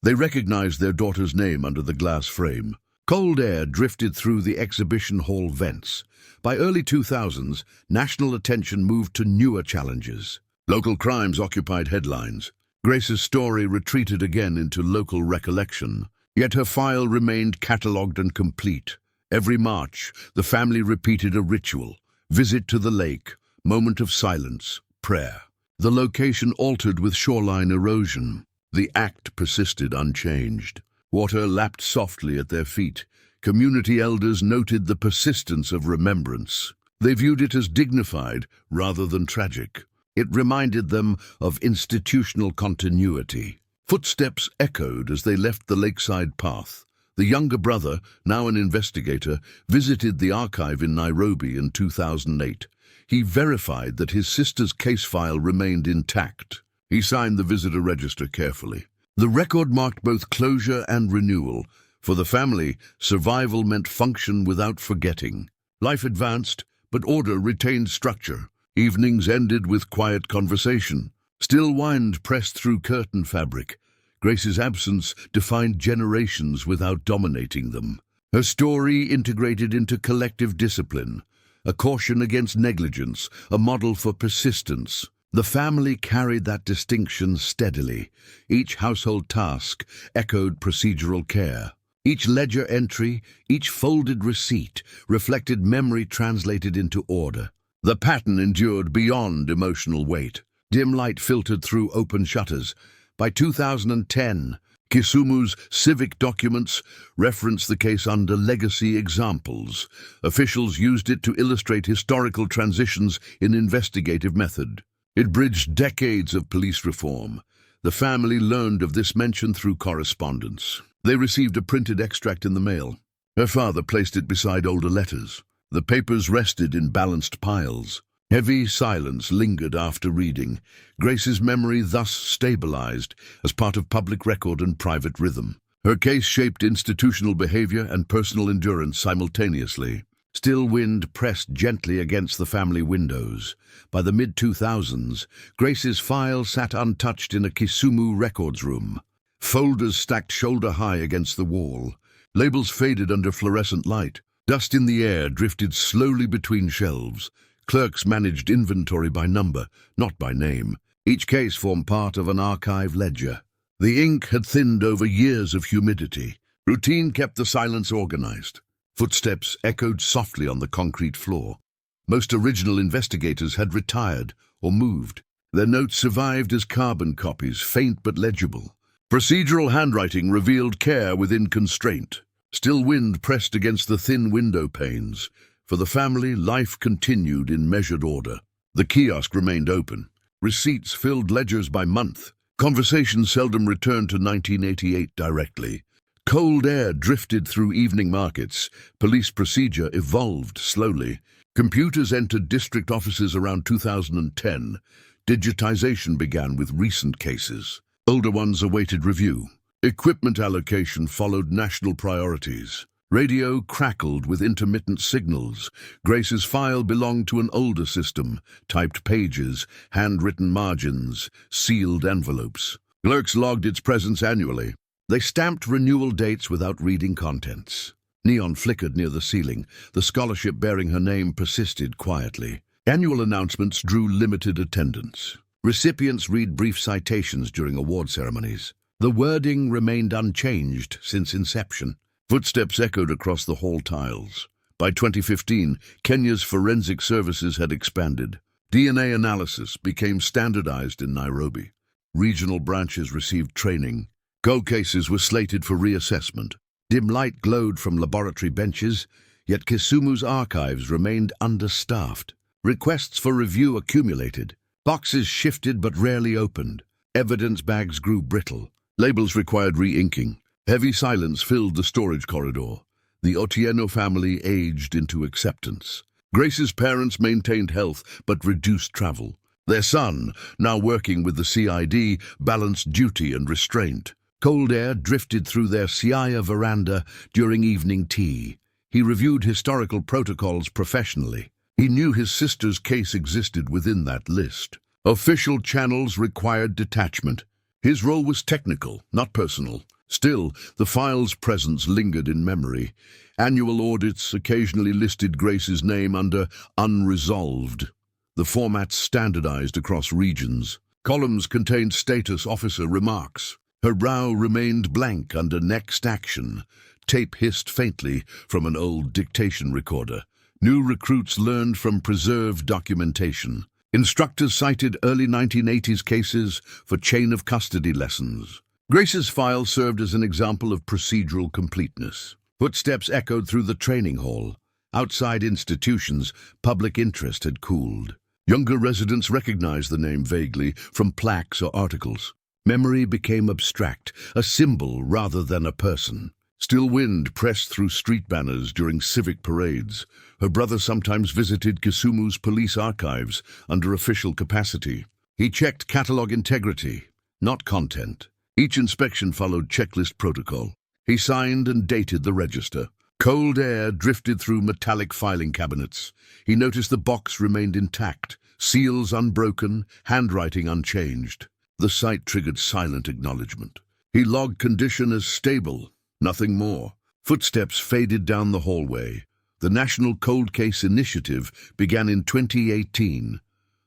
They recognized their daughter's name under the glass frame. Cold air drifted through the exhibition hall vents. By early 2000s, national attention moved to newer challenges. Local crimes occupied headlines. Grace's story retreated again into local recollection. Yet her file remained catalogued and complete. Every March, the family repeated a ritual. Visit to the lake, moment of silence, prayer. The location altered with shoreline erosion. The act persisted unchanged. Water lapped softly at their feet. Community elders noted the persistence of remembrance. They viewed it as dignified rather than tragic. It reminded them of institutional continuity. Footsteps echoed as they left the lakeside path. The younger brother, now an investigator, visited the archive in Nairobi in 2008. He verified that his sister's case file remained intact. He signed the visitor register carefully. The record marked both closure and renewal. For the family, survival meant function without forgetting. Life advanced, but order retained structure. Evenings ended with quiet conversation. Still wind pressed through curtain fabric. Grace's absence defined generations without dominating them. Her story integrated into collective discipline, a caution against negligence, a model for persistence. The family carried that distinction steadily. Each household task echoed procedural care. Each ledger entry, each folded receipt, reflected memory translated into order. The pattern endured beyond emotional weight. Dim light filtered through open shutters. By 2010, Kisumu's civic documents referenced the case under legacy examples. Officials used it to illustrate historical transitions in investigative method. It bridged decades of police reform. The family learned of this mention through correspondence. They received a printed extract in the mail. Her father placed it beside older letters. The papers rested in balanced piles. Heavy silence lingered after reading. Grace's memory thus stabilized as part of public record and private rhythm. Her case shaped institutional behavior and personal endurance simultaneously. Still wind pressed gently against the family windows. By the mid-2000s, Grace's file sat untouched in a Kisumu records room. Folders stacked shoulder-high against the wall. Labels faded under fluorescent light. Dust in the air drifted slowly between shelves. Clerks managed inventory by number, not by name. Each case formed part of an archive ledger. The ink had thinned over years of humidity. Routine kept the silence organized. Footsteps echoed softly on the concrete floor. Most original investigators had retired or moved. Their notes survived as carbon copies, faint but legible. Procedural handwriting revealed care within constraint. Still wind pressed against the thin window panes. For the family, life continued in measured order. The kiosk remained open. Receipts filled ledgers by month. Conversations seldom returned to 1988 directly. Cold air drifted through evening markets. Police procedure evolved slowly. Computers entered district offices around 2010. Digitization began with recent cases. Older ones awaited review. Equipment allocation followed national priorities. Radio crackled with intermittent signals. Grace's file belonged to an older system. Typed pages, handwritten margins, sealed envelopes. Clerks logged its presence annually. They stamped renewal dates without reading contents. Neon flickered near the ceiling. The scholarship bearing her name persisted quietly. Annual announcements drew limited attendance. Recipients read brief citations during award ceremonies. The wording remained unchanged since inception. Footsteps echoed across the hall tiles. By 2015, Kenya's forensic services had expanded. DNA analysis became standardized in Nairobi. Regional branches received training. Cold cases were slated for reassessment. Dim light glowed from laboratory benches, yet Kisumu's archives remained understaffed. Requests for review accumulated. Boxes shifted but rarely opened. Evidence bags grew brittle. Labels required re-inking. Heavy silence filled the storage corridor. The Otieno family aged into acceptance. Grace's parents maintained health but reduced travel. Their son, now working with the CID, balanced duty and restraint. Cold air drifted through their Siaya veranda during evening tea. He reviewed historical protocols professionally. He knew his sister's case existed within that list. Official channels required detachment. His role was technical, not personal. Still, the file's presence lingered in memory. Annual audits occasionally listed Grace's name under unresolved. The format standardized across regions. Columns contained status officer remarks. Her brow remained blank under next action. Tape hissed faintly from an old dictation recorder. New recruits learned from preserved documentation. Instructors cited early 1980s cases for chain of custody lessons. Grace's file served as an example of procedural completeness. Footsteps echoed through the training hall. Outside institutions, public interest had cooled. Younger residents recognized the name vaguely from plaques or articles. Memory became abstract, a symbol rather than a person. Still wind pressed through street banners during civic parades. Her brother sometimes visited Kisumu's police archives under official capacity. He checked catalog integrity, not content. Each inspection followed checklist protocol. He signed and dated the register. Cold air drifted through metallic filing cabinets. He noticed the box remained intact, seals unbroken, handwriting unchanged. The sight triggered silent acknowledgement. He logged condition as stable, nothing more. Footsteps faded down the hallway. The National Cold Case Initiative began in 2018.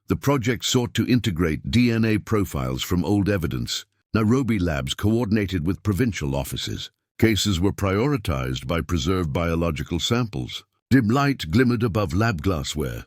The project sought to integrate DNA profiles from old evidence. Nairobi labs coordinated with provincial offices. Cases were prioritized by preserved biological samples. Dim light glimmered above lab glassware.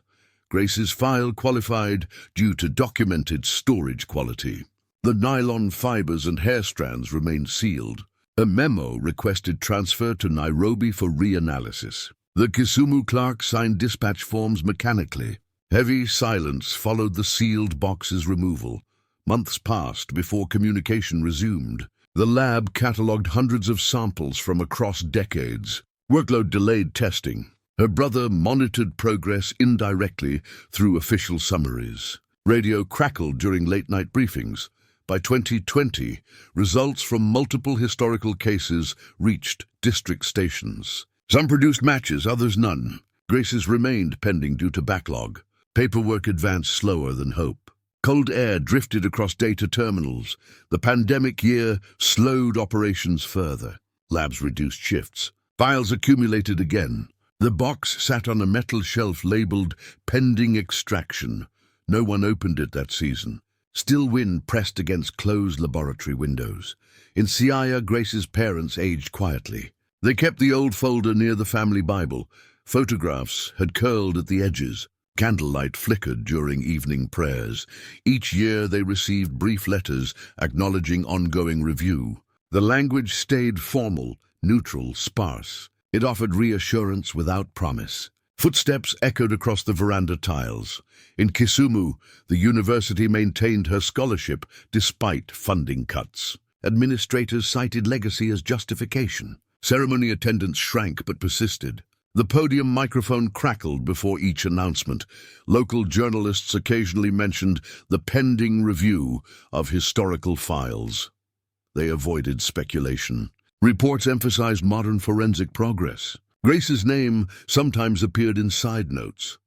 Grace's file qualified due to documented storage quality. The nylon fibers and hair strands remained sealed. A memo requested transfer to Nairobi for reanalysis. The Kisumu clerk signed dispatch forms mechanically. Heavy silence followed the sealed box's removal. Months passed before communication resumed. The lab catalogued hundreds of samples from across decades. Workload delayed testing. Her brother monitored progress indirectly through official summaries. Radio crackled during late-night briefings. By 2020, results from multiple historical cases reached district stations. Some produced matches, others none. Grace's remained pending due to backlog. Paperwork advanced slower than hope. Cold air drifted across data terminals. The pandemic year slowed operations further. Labs reduced shifts. Files accumulated again. The box sat on a metal shelf labeled pending extraction. No one opened it that season. Still wind pressed against closed laboratory windows. In Siaya, Grace's parents aged quietly. They kept the old folder near the family Bible. Photographs had curled at the edges. Candlelight flickered during evening prayers. Each year they received brief letters acknowledging ongoing review. The language stayed formal, neutral, sparse. It offered reassurance without promise. Footsteps echoed across the veranda tiles. In Kisumu, the university maintained her scholarship despite funding cuts. Administrators cited legacy as justification. Ceremony attendance shrank but persisted. The podium microphone crackled before each announcement. Local journalists occasionally mentioned the pending review of historical files. They avoided speculation. Reports emphasized modern forensic progress. Grace's name sometimes appeared in side notes.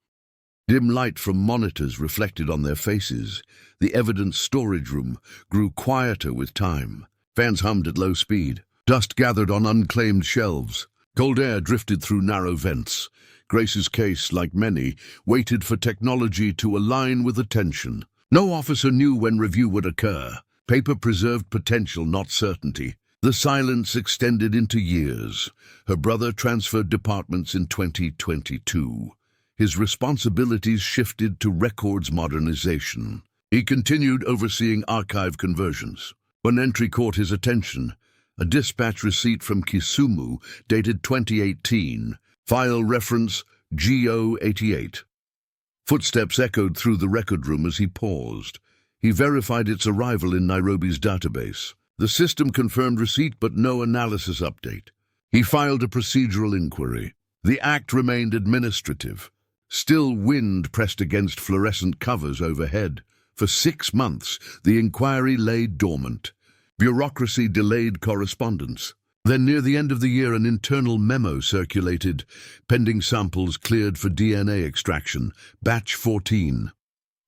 Dim light from monitors reflected on their faces. The evidence storage room grew quieter with time. Fans hummed at low speed. Dust gathered on unclaimed shelves. Cold air drifted through narrow vents. Grace's case, like many, waited for technology to align with attention. No officer knew when review would occur. Paper preserved potential, not certainty. The silence extended into years. Her brother transferred departments in 2022. His responsibilities shifted to records modernization. He continued overseeing archive conversions. When entry caught his attention, a dispatch receipt from Kisumu dated 2018, file reference GO88. Footsteps echoed through the record room as he paused. He verified its arrival in Nairobi's database. The system confirmed receipt but no analysis update. He filed a procedural inquiry. The act remained administrative. Still wind pressed against fluorescent covers overhead. For 6 months, the inquiry lay dormant. Bureaucracy delayed correspondence. Then near the end of the year, an internal memo circulated, pending samples cleared for DNA extraction, batch 14.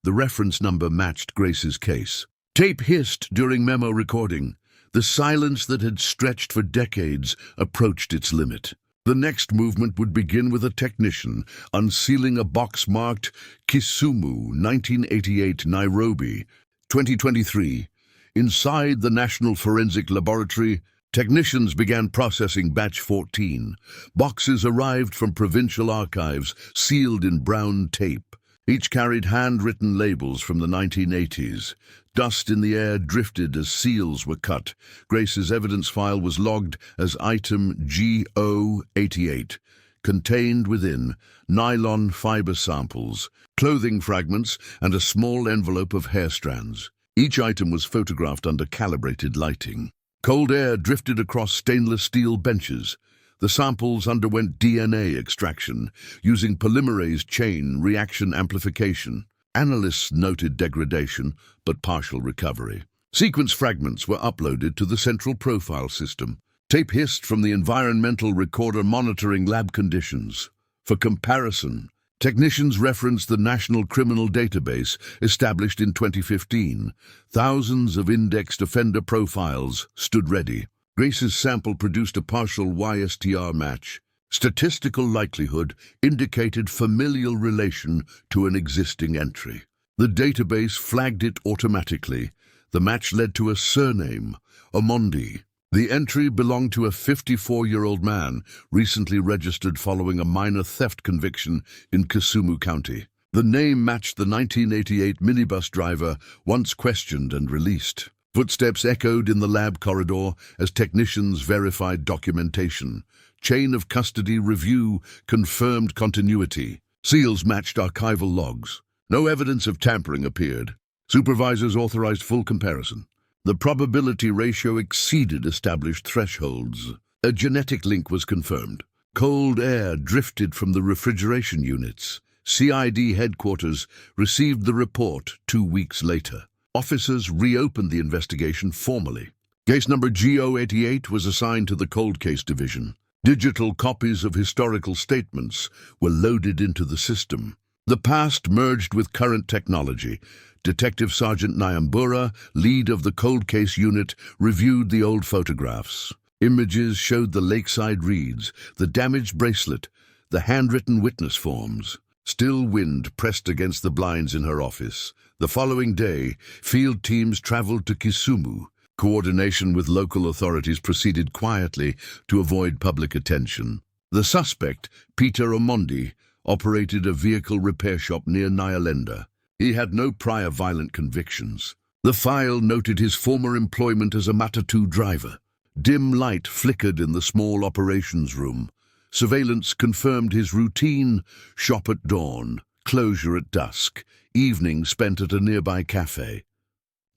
The reference number matched Grace's case. Tape hissed during memo recording. The silence that had stretched for decades approached its limit. The next movement would begin with a technician unsealing a box marked Kisumu, 1988, Nairobi, 2023. Inside the National Forensic Laboratory, technicians began processing batch 14. Boxes arrived from provincial archives, sealed in brown tape. Each carried handwritten labels from the 1980s. Dust in the air drifted as seals were cut. Grace's evidence file was logged as item GO88, contained within nylon fiber samples, clothing fragments, and a small envelope of hair strands. Each item was photographed under calibrated lighting. Cold air drifted across stainless steel benches. The samples underwent DNA extraction using polymerase chain reaction amplification. Analysts noted degradation, but partial recovery. Sequence fragments were uploaded to the central profile system. Tape hissed from the environmental recorder monitoring lab conditions. For comparison, technicians referenced the National Criminal Database established in 2015. Thousands of indexed offender profiles stood ready. Grace's sample produced a partial YSTR match. Statistical likelihood indicated familial relation to an existing entry. The database flagged it automatically. The match led to a surname, Omondi. The entry belonged to a 54-year-old man recently registered following a minor theft conviction in Kisumu County. The name matched the 1988 minibus driver once questioned and released. Footsteps echoed in the lab corridor as technicians verified documentation. Chain of custody review confirmed continuity. Seals matched archival logs. No evidence of tampering appeared. Supervisors authorized full comparison. The probability ratio exceeded established thresholds. A genetic link was confirmed. Cold air drifted from the refrigeration units. CID headquarters received the report 2 weeks later. Officers reopened the investigation formally. Case number GO88 was assigned to the Cold Case Division. Digital copies of historical statements were loaded into the system. The past merged with current technology. Detective Sergeant Nyambura, lead of the Cold Case Unit, reviewed the old photographs. Images showed the lakeside reeds, the damaged bracelet, the handwritten witness forms. Still wind pressed against the blinds in her office. The following day, field teams traveled to Kisumu. Coordination with local authorities proceeded quietly to avoid public attention. The suspect, Peter Omondi, operated a vehicle repair shop near Nyalenda. He had no prior violent convictions. The file noted his former employment as a matatu driver. Dim light flickered in the small operations room. Surveillance confirmed his routine: shop at dawn, closure at dusk, evening spent at a nearby cafe.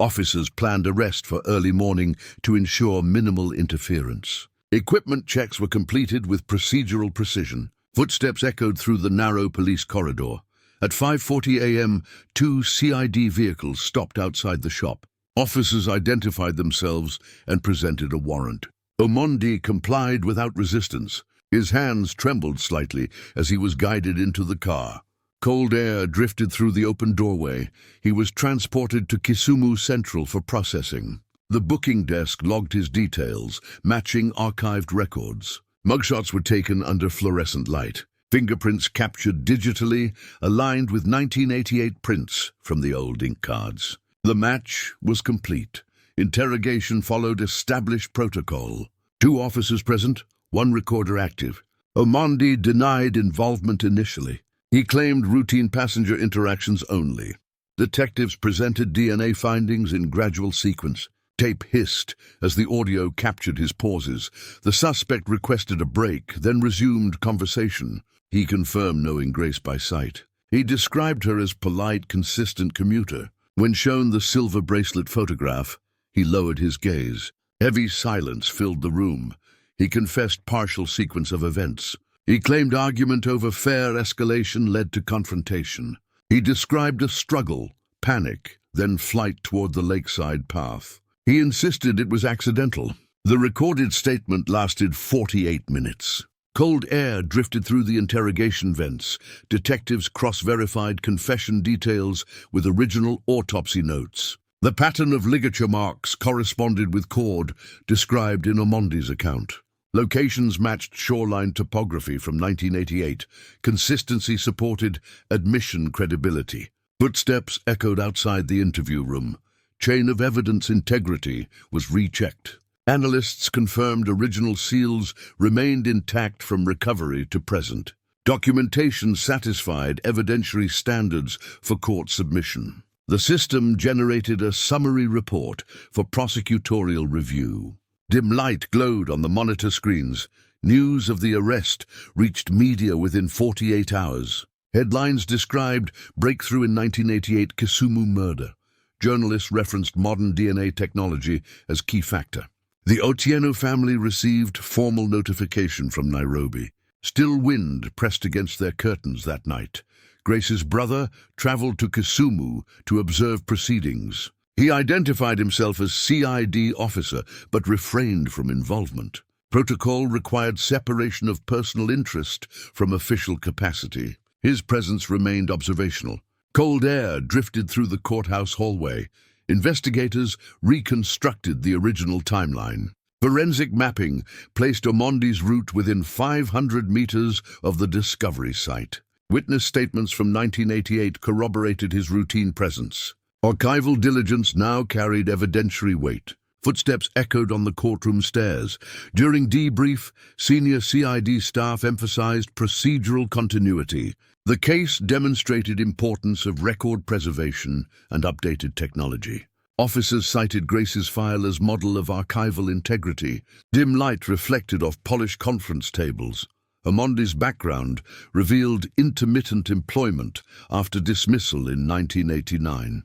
Officers planned arrest for early morning to ensure minimal interference. Equipment checks were completed with procedural precision. Footsteps echoed through the narrow police corridor. At 5:40 a.m., 2 CID vehicles stopped outside the shop. Officers identified themselves and presented a warrant. Omondi complied without resistance. His hands trembled slightly as he was guided into the car. Cold air drifted through the open doorway. He was transported to Kisumu Central for processing. The booking desk logged his details, matching archived records. Mugshots were taken under fluorescent light. Fingerprints captured digitally, aligned with 1988 prints from the old ink cards. The match was complete. Interrogation followed established protocol. 2 officers present, 1 recorder active. Omondi denied involvement initially. He claimed routine passenger interactions only. Detectives presented DNA findings in gradual sequence. Tape hissed as the audio captured his pauses. The suspect requested a break, then resumed conversation. He confirmed knowing Grace by sight. He described her as polite, consistent commuter. When shown the silver bracelet photograph, he lowered his gaze. Heavy silence filled the room. He confessed partial sequence of events. He claimed argument over fare escalation led to confrontation. He described a struggle, panic, then flight toward the lakeside path. He insisted it was accidental. The recorded statement lasted 48 minutes. Cold air drifted through the interrogation vents. Detectives cross-verified confession details with original autopsy notes. The pattern of ligature marks corresponded with cord described in Omondi's account. Locations matched shoreline topography from 1988. Consistency supported admission credibility. Footsteps echoed outside the interview room. Chain of evidence integrity was rechecked. Analysts confirmed original seals remained intact from recovery to present. Documentation satisfied evidentiary standards for court submission. The system generated a summary report for prosecutorial review. Dim light glowed on the monitor screens. News of the arrest reached media within 48 hours. Headlines described breakthrough in 1988 Kisumu murder. Journalists referenced modern DNA technology as key factor. The Otieno family received formal notification from Nairobi. Still wind pressed against their curtains that night. Grace's brother traveled to Kisumu to observe proceedings. He identified himself as CID officer, but refrained from involvement. Protocol required separation of personal interest from official capacity. His presence remained observational. Cold air drifted through the courthouse hallway. Investigators reconstructed the original timeline. Forensic mapping placed Omondi's route within 500 meters of the discovery site. Witness statements from 1988 corroborated his routine presence. Archival diligence now carried evidentiary weight. Footsteps echoed on the courtroom stairs. During debrief, senior CID staff emphasized procedural continuity. The case demonstrated importance of record preservation and updated technology. Officers cited Grace's file as model of archival integrity. Dim light reflected off polished conference tables. Omondi's background revealed intermittent employment after dismissal in 1989.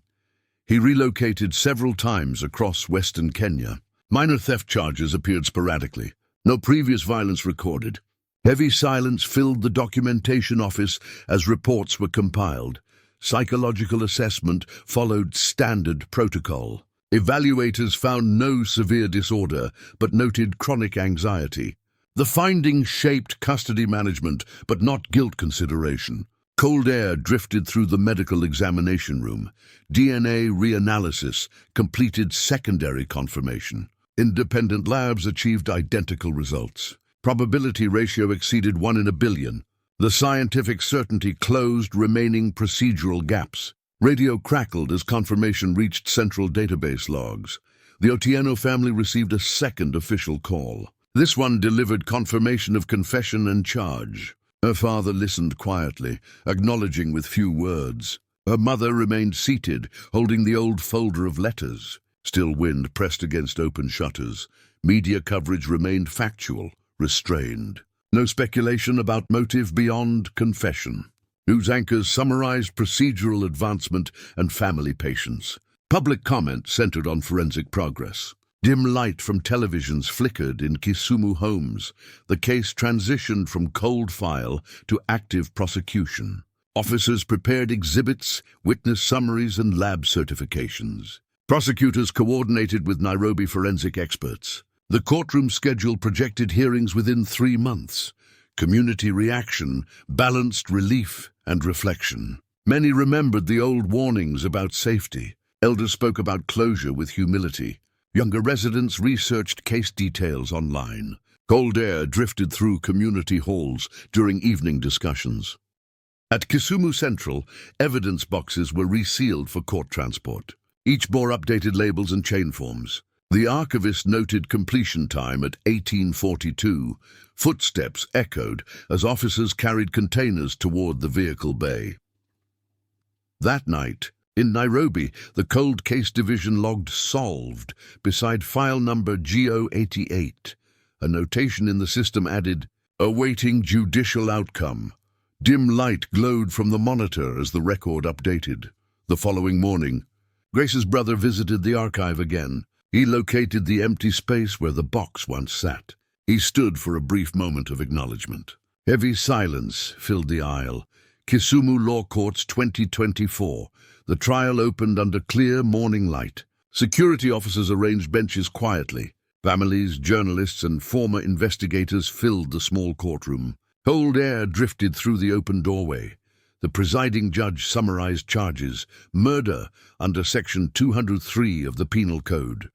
He relocated several times across western Kenya. Minor theft charges appeared sporadically. No previous violence recorded. Heavy silence filled the documentation office as reports were compiled. Psychological assessment followed standard protocol. Evaluators found no severe disorder, but noted chronic anxiety. The findings shaped custody management, but not guilt consideration. Cold air drifted through the medical examination room. DNA reanalysis completed secondary confirmation. Independent labs achieved identical results. Probability ratio exceeded 1 in a billion. The scientific certainty closed remaining procedural gaps. Radio crackled as confirmation reached central database logs. The Otieno family received a second official call. This one delivered confirmation of confession and charge. Her father listened quietly, acknowledging with few words. Her mother remained seated, holding the old folder of letters. Still wind pressed against open shutters. Media coverage remained factual, restrained. No speculation about motive beyond confession. News anchors summarized procedural advancement and family patience. Public comment centered on forensic progress. Dim light from televisions flickered in Kisumu homes. The case transitioned from cold file to active prosecution. Officers prepared exhibits, witness summaries, and lab certifications. Prosecutors coordinated with Nairobi forensic experts. The courtroom schedule projected hearings within 3 months. Community reaction balanced relief and reflection. Many remembered the old warnings about safety. Elders spoke about closure with humility. Younger residents researched case details online. Cold air drifted through community halls during evening discussions. At Kisumu Central, evidence boxes were resealed for court transport. Each bore updated labels and chain forms. The archivist noted completion time at 1842. Footsteps echoed as officers carried containers toward the vehicle bay. That night, in Nairobi, the Cold Case Division logged solved beside file number GO88. A notation in the system added, awaiting judicial outcome. Dim light glowed from the monitor as the record updated. The following morning, Grace's brother visited the archive again. He located the empty space where the box once sat. He stood for a brief moment of acknowledgement. Heavy silence filled the aisle. Kisumu Law Courts 2024. The trial opened under clear morning light. Security officers arranged benches quietly. Families, journalists, and former investigators filled the small courtroom. Cold air drifted through the open doorway. The presiding judge summarized charges: murder under Section 203 of the Penal Code.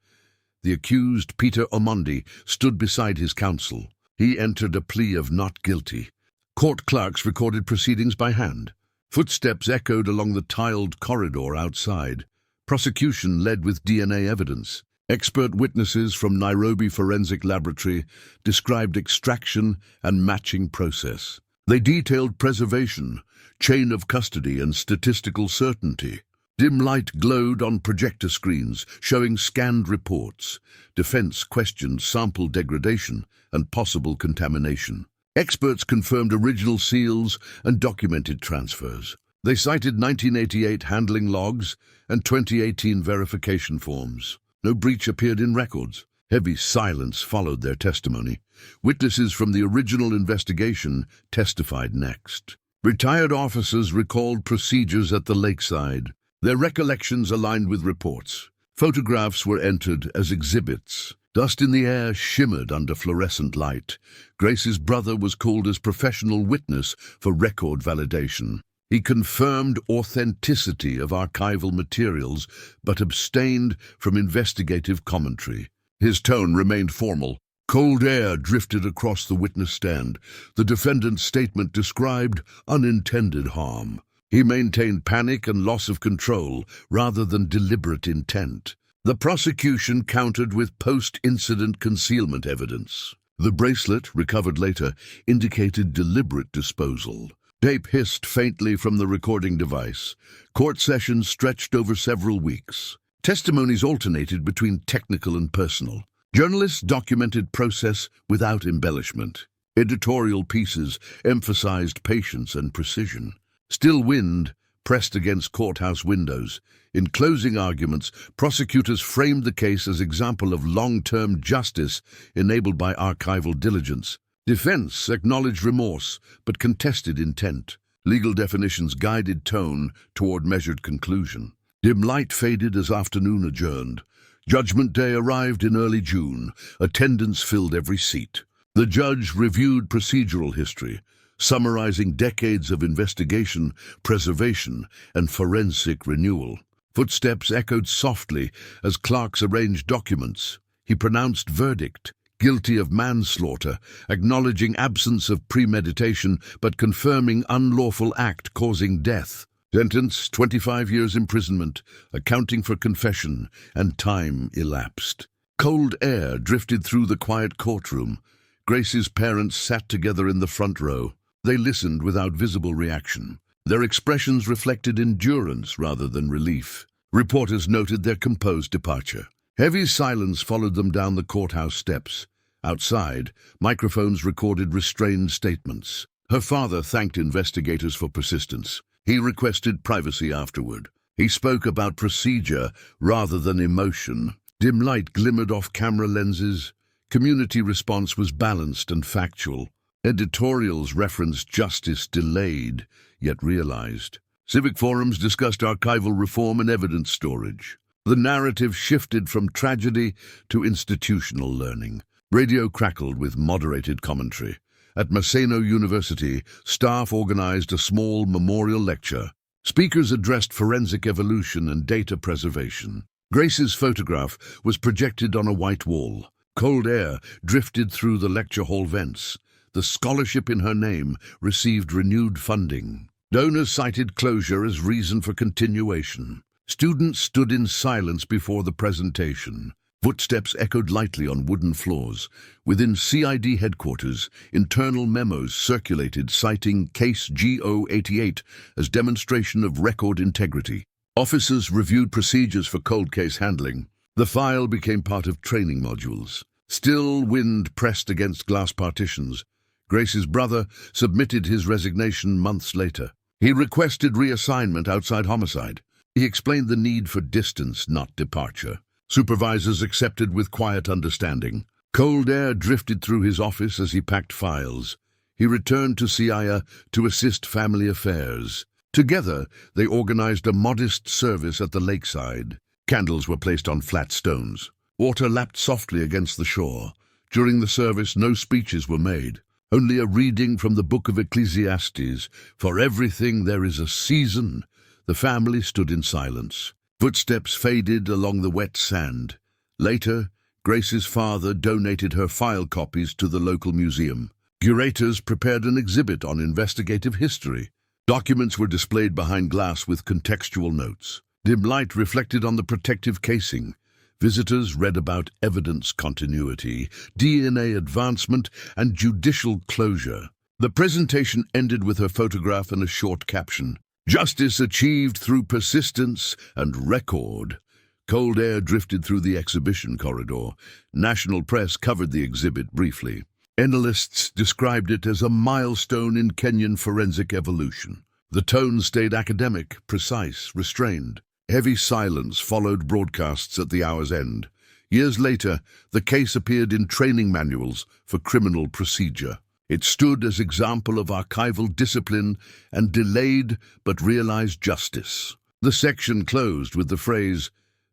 The accused, Peter Omondi, stood beside his counsel. He entered a plea of not guilty. Court clerks recorded proceedings by hand. Footsteps echoed along the tiled corridor outside. Prosecution led with DNA evidence. Expert witnesses from Nairobi Forensic Laboratory described extraction and matching process. They detailed preservation, chain of custody, and statistical certainty. Dim light glowed on projector screens, showing scanned reports. Defense questioned sample degradation and possible contamination. Experts confirmed original seals and documented transfers. They cited 1988 handling logs and 2018 verification forms. No breach appeared in records. Heavy silence followed their testimony. Witnesses from the original investigation testified next. Retired officers recalled procedures at the lakeside. Their recollections aligned with reports. Photographs were entered as exhibits. Dust in the air shimmered under fluorescent light. Grace's brother was called as professional witness for record validation. He confirmed authenticity of archival materials, but abstained from investigative commentary. His tone remained formal. Cold air drifted across the witness stand. The defendant's statement described unintended harm. He maintained panic and loss of control rather than deliberate intent. The prosecution countered with post-incident concealment evidence. The bracelet, recovered later, indicated deliberate disposal. Tape hissed faintly from the recording device. Court sessions stretched over several weeks. Testimonies alternated between technical and personal. Journalists documented process without embellishment. Editorial pieces emphasized patience and precision. Still wind pressed against courthouse windows. In closing arguments, prosecutors framed the case as example of long-term justice enabled by archival diligence. Defense acknowledged remorse, but contested intent. Legal definitions guided tone toward measured conclusion. Dim light faded as afternoon adjourned. Judgment Day arrived in early June. Attendance filled every seat. The judge reviewed procedural history, summarizing decades of investigation, preservation, and forensic renewal. Footsteps echoed softly as clerks arranged documents. He pronounced verdict, guilty of manslaughter, acknowledging absence of premeditation but confirming unlawful act causing death. Sentence, 25 years imprisonment, accounting for confession, and time elapsed. Cold air drifted through the quiet courtroom. Grace's parents sat together in the front row. They listened without visible reaction. Their expressions reflected endurance rather than relief. Reporters noted their composed departure. Heavy silence followed them down the courthouse steps. Outside, microphones recorded restrained statements. Her father thanked investigators for persistence. He requested privacy afterward. He spoke about procedure rather than emotion. Dim light glimmered off camera lenses. Community response was balanced and factual. Editorials referenced justice delayed, yet realized. Civic forums discussed archival reform and evidence storage. The narrative shifted from tragedy to institutional learning. Radio crackled with moderated commentary. At Maseno University, staff organized a small memorial lecture. Speakers addressed forensic evolution and data preservation. Grace's photograph was projected on a white wall. Cold air drifted through the lecture hall vents. The scholarship in her name received renewed funding. Donors cited closure as reason for continuation. Students stood in silence before the presentation. Footsteps echoed lightly on wooden floors. Within CID headquarters, internal memos circulated citing Case GO88 as demonstration of record integrity. Officers reviewed procedures for cold case handling. The file became part of training modules. Still wind pressed against glass partitions. Grace's brother submitted his resignation months later. He requested reassignment outside homicide. He explained the need for distance, not departure. Supervisors accepted with quiet understanding. Cold air drifted through his office as he packed files. He returned to CIA to assist family affairs. Together, they organized a modest service at the lakeside. Candles were placed on flat stones. Water lapped softly against the shore. During the service, no speeches were made. Only a reading from the book of Ecclesiastes. For everything there is a season. The family stood in silence. Footsteps faded along the wet sand. Later, Grace's father donated her file copies to the local museum. Curators prepared an exhibit on investigative history. Documents were displayed behind glass with contextual notes. Dim light reflected on the protective casing. Visitors read about evidence continuity, DNA advancement, and judicial closure. The presentation ended with her photograph and a short caption. Justice achieved through persistence and record. Cold air drifted through the exhibition corridor. National press covered the exhibit briefly. Analysts described it as a milestone in Kenyan forensic evolution. The tone stayed academic, precise, restrained. Heavy silence followed broadcasts at the hour's end. Years later, the case appeared in training manuals for criminal procedure. It stood as example of archival discipline and delayed but realized justice. The section closed with the phrase,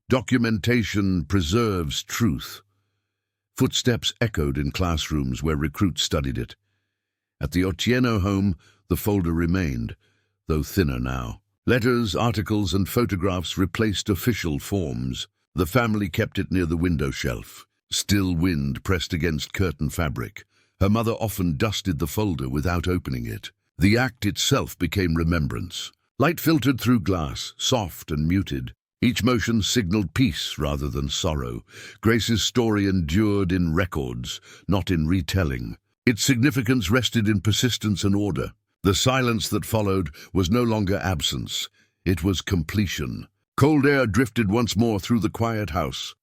"Documentation preserves truth." Footsteps echoed in classrooms where recruits studied it. At the Otieno home, the folder remained, though thinner now. Letters, articles, and photographs replaced official forms. The family kept it near the window shelf. Still wind pressed against curtain fabric. Her mother often dusted the folder without opening it. The act itself became remembrance. Light filtered through glass, soft and muted. Each motion signaled peace rather than sorrow. Grace's story endured in records, not in retelling. Its significance rested in persistence and order. The silence that followed was no longer absence. It was completion. Cold air drifted once more through the quiet house.